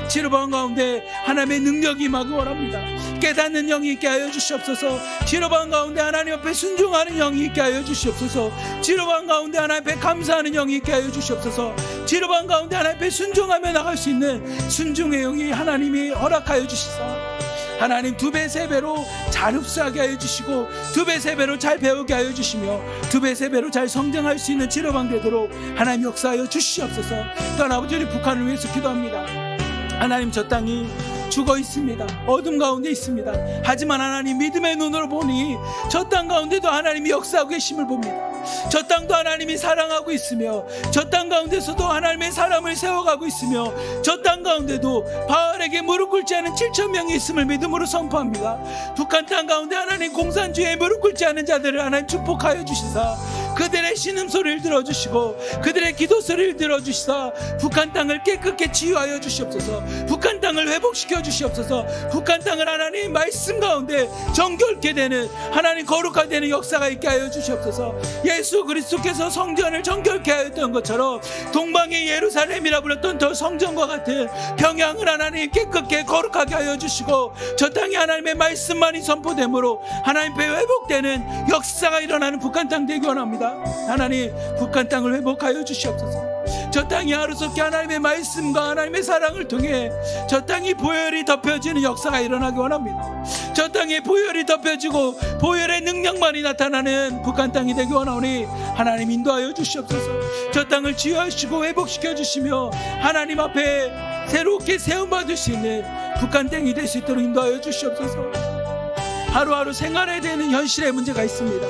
Speaker 2: 치료방 가운데 하나님의 능력이 임하기 원합니다. 깨닫는 영이 있게 하여 주시옵소서. 치료방 가운데 하나님 앞에 순종하는 영이 있게 하여 주시옵소서. 치료방 가운데 하나님 앞에 감사하는 영이 있게 하여 주시옵소서. 치료방 가운데 하나님 앞에 순종하며 나갈 수 있는 순종의 영이 하나님이 허락하여 주시사 하나님 2배 3배로 잘 흡수하게 하여 주시고 2배 3배로 잘 배우게 하여 주시며 2배 3배로 잘 성장할 수 있는 치료방 되도록 하나님 역사하여 주시옵소서. 또한 아버지 우리 북한을 위해서 기도합니다. 하나님 저 땅이 죽어 있습니다. 어둠 가운데 있습니다. 하지만 하나님 믿음의 눈으로 보니 저 땅 가운데도 하나님이 역사하고 계심을 봅니다. 저 땅도 하나님이 사랑하고 있으며 저 땅 가운데서도 하나님의 사람을 세워가고 있으며 저 땅 가운데도 바알에게 무릎 꿇지 않은 7,000명이 있음을 믿음으로 선포합니다. 북한 땅 가운데 하나님 공산주의에 무릎 꿇지 않은 자들을 하나님 축복하여 주시사 그들의 신음소리를 들어주시고 그들의 기도소리를 들어주시사 북한 땅을 깨끗게 치유하여 주시옵소서. 북한 땅을 회복시켜 주시옵소서. 북한 땅을 하나님 말씀 가운데 정결케 되는 하나님 거룩하게 되는 역사가 있게 하여 주시옵소서. 예수 그리스도께서 성전을 정결케 하였던 것처럼 동방의 예루살렘이라 불렀던 저 성전과 같은 평양을 하나님 깨끗게 거룩하게 하여 주시고 저 땅에 하나님의 말씀만이 선포되므로 하나님 앞에 회복되는 역사가 일어나는 북한 땅 되기 원합니다. 하나님 북한 땅을 회복하여 주시옵소서. 저 땅이 하루속히 하나님의 말씀과 하나님의 사랑을 통해 저 땅이 보혈이 덮여지는 역사가 일어나기 원합니다. 저 땅에 보혈이 덮여지고 보혈의 능력만이 나타나는 북한 땅이 되기 원하오니 하나님 인도하여 주시옵소서. 저 땅을 치유하시고 회복시켜 주시며 하나님 앞에 새롭게 세움받을 수 있는 북한 땅이 될 수 있도록 인도하여 주시옵소서. 하루하루 생활해야 되는 현실의 문제가 있습니다.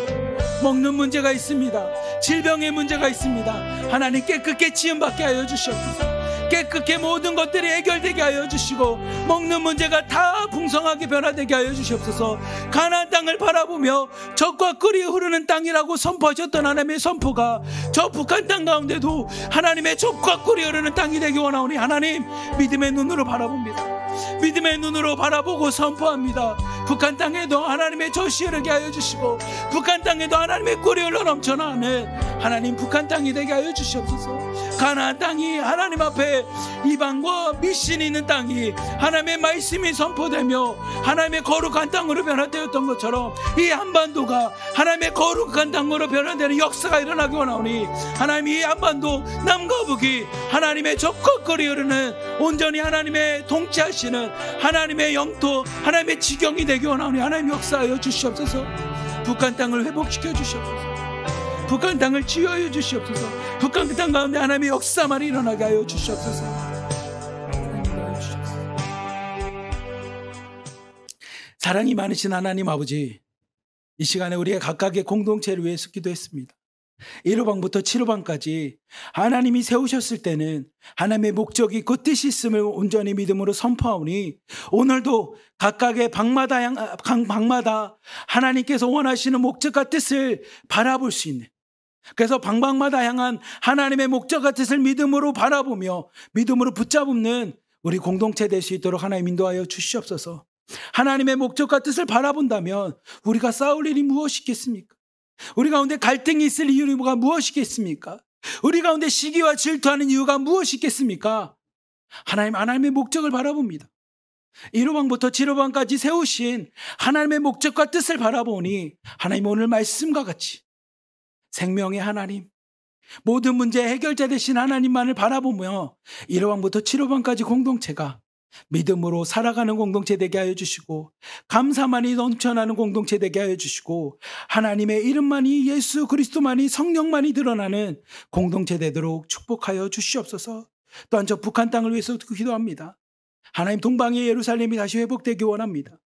Speaker 2: 먹는 문제가 있습니다. 질병의 문제가 있습니다. 하나님 깨끗게 지음받게 하여 주시옵소서. 깨끗게 모든 것들이 해결되게 하여 주시고 먹는 문제가 다 풍성하게 변화되게 하여 주시옵소서. 가나안 땅을 바라보며 젖과 꿀이 흐르는 땅이라고 선포하셨던 하나님의 선포가 저 북한 땅 가운데도 하나님의 젖과 꿀이 흐르는 땅이 되기 원하오니 하나님 믿음의 눈으로 바라봅니다. 믿음의 눈으로 바라보고 선포합니다. 북한 땅에도 하나님의 젖이 흐르게 하여 주시고 북한 땅에도 하나님의 꿀이 흘러 넘쳐나는 하나님 북한 땅이 되게 하여 주시옵소서. 가나안 땅이 하나님 앞에 이방과 미신이 있는 땅이 하나님의 말씀이 선포되며 하나님의 거룩한 땅으로 변화되었던 것처럼 이 한반도가 하나님의 거룩한 땅으로 변화되는 역사가 일어나기 원하오니 하나님 이 한반도 남과 북이 하나님의 젖과 꿀이 흐르는 온전히 하나님의 통치하시는 하나님의 영토 하나님의 지경이 되기 원하오니 하나님 역사하여 주시옵소서. 북한 땅을 회복시켜 주시옵소서. 북한 땅을 치유하여 주시옵소서. 북한 땅 가운데 하나님의 역사만이 일어나게 하여 주시옵소서. 사랑이 많으신 하나님 아버지, 이 시간에 우리의 각각의 공동체를 위해서 기도했습니다. 1호방부터 7호방까지 하나님이 세우셨을 때는 하나님의 목적이 그 뜻이 있음을 온전히 믿음으로 선포하오니 오늘도 각각의 방마다 하나님께서 원하시는 목적과 뜻을 바라볼 수 있는, 그래서 방방마다 향한 하나님의 목적과 뜻을 믿음으로 바라보며 믿음으로 붙잡는 우리 공동체 될 수 있도록 하나님 인도하여 주시옵소서. 하나님의 목적과 뜻을 바라본다면 우리가 싸울 일이 무엇이겠습니까? 우리 가운데 갈등이 있을 이유가 무엇이겠습니까? 우리 가운데 시기와 질투하는 이유가 무엇이겠습니까? 하나님의 목적을 바라봅니다. 1호방부터 7호방까지 세우신 하나님의 목적과 뜻을 바라보니 하나님 오늘 말씀과 같이 생명의 하나님, 모든 문제의 해결자 되신 하나님만을 바라보며 1호방부터 7호방까지 공동체가 믿음으로 살아가는 공동체 되게 하여 주시고 감사만이 넘쳐나는 공동체 되게 하여 주시고 하나님의 이름만이, 예수 그리스도만이, 성령만이 드러나는 공동체 되도록 축복하여 주시옵소서. 또한 저 북한 땅을 위해서 기도합니다. 하나님 동방의 예루살렘이 다시 회복되기 원합니다.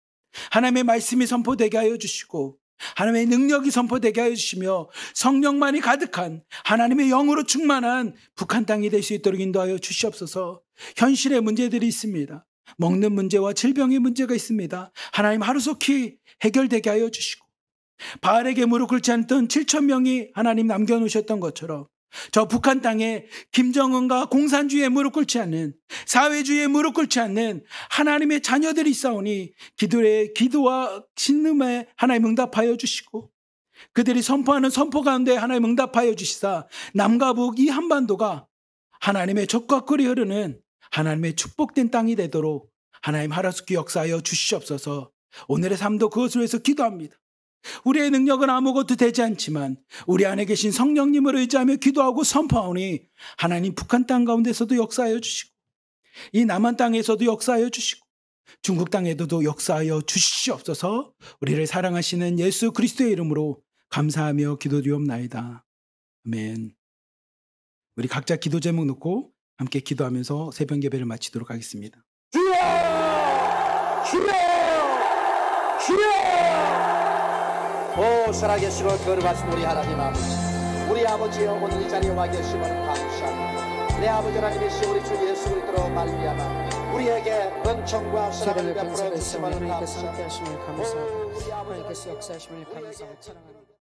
Speaker 2: 하나님의 말씀이 선포되게 하여 주시고 하나님의 능력이 선포되게 하여 주시며 성령만이 가득한 하나님의 영으로 충만한 북한 땅이 될 수 있도록 인도하여 주시옵소서. 현실의 문제들이 있습니다. 먹는 문제와 질병의 문제가 있습니다. 하나님 하루속히 해결되게 하여 주시고 바알에게 무릎 꿇지 않던 7천 명이 하나님 남겨놓으셨던 것처럼 저 북한 땅에 김정은과 공산주의에 무릎 꿇지 않는, 사회주의에 무릎 꿇지 않는 하나님의 자녀들이 있사오니 기도와 신음에 하나님 응답하여 주시고 그들이 선포하는 선포 가운데 하나님 응답하여 주시사 남과 북 이 한반도가 하나님의 젖과 꿀이 흐르는 하나님의 축복된 땅이 되도록 하나님 하루속히 역사하여 주시옵소서. 오늘의 삶도 그것을 위해서 기도합니다. 우리의 능력은 아무것도 되지 않지만 우리 안에 계신 성령님을 의지하며 기도하고 선포하오니 하나님 북한 땅 가운데서도 역사하여 주시고 이 남한 땅에서도 역사하여 주시고 중국 땅에도 역사하여 주시옵소서. 우리를 사랑하시는 예수 그리스도의 이름으로 감사하며 기도드리옵나이다. 아멘. 우리 각자 기도 제목 놓고 함께 기도하면서 새벽 예배를 마치도록 하겠습니다.
Speaker 3: 주여! 주여! 주여! 오 살아계시고 거룩하신 우리 하나님 아버지, 우리 아버지여 오늘 이 자리에 와 계심을 감사합니다. 내 아버지 하나님이시 우리 주 예수 그리스도로 말미암아 우리에게 은총과 사랑을 베풀어 주심을 감사합니다.
Speaker 4: 하나님께서 역사하심을 감사하고 찬양합니다.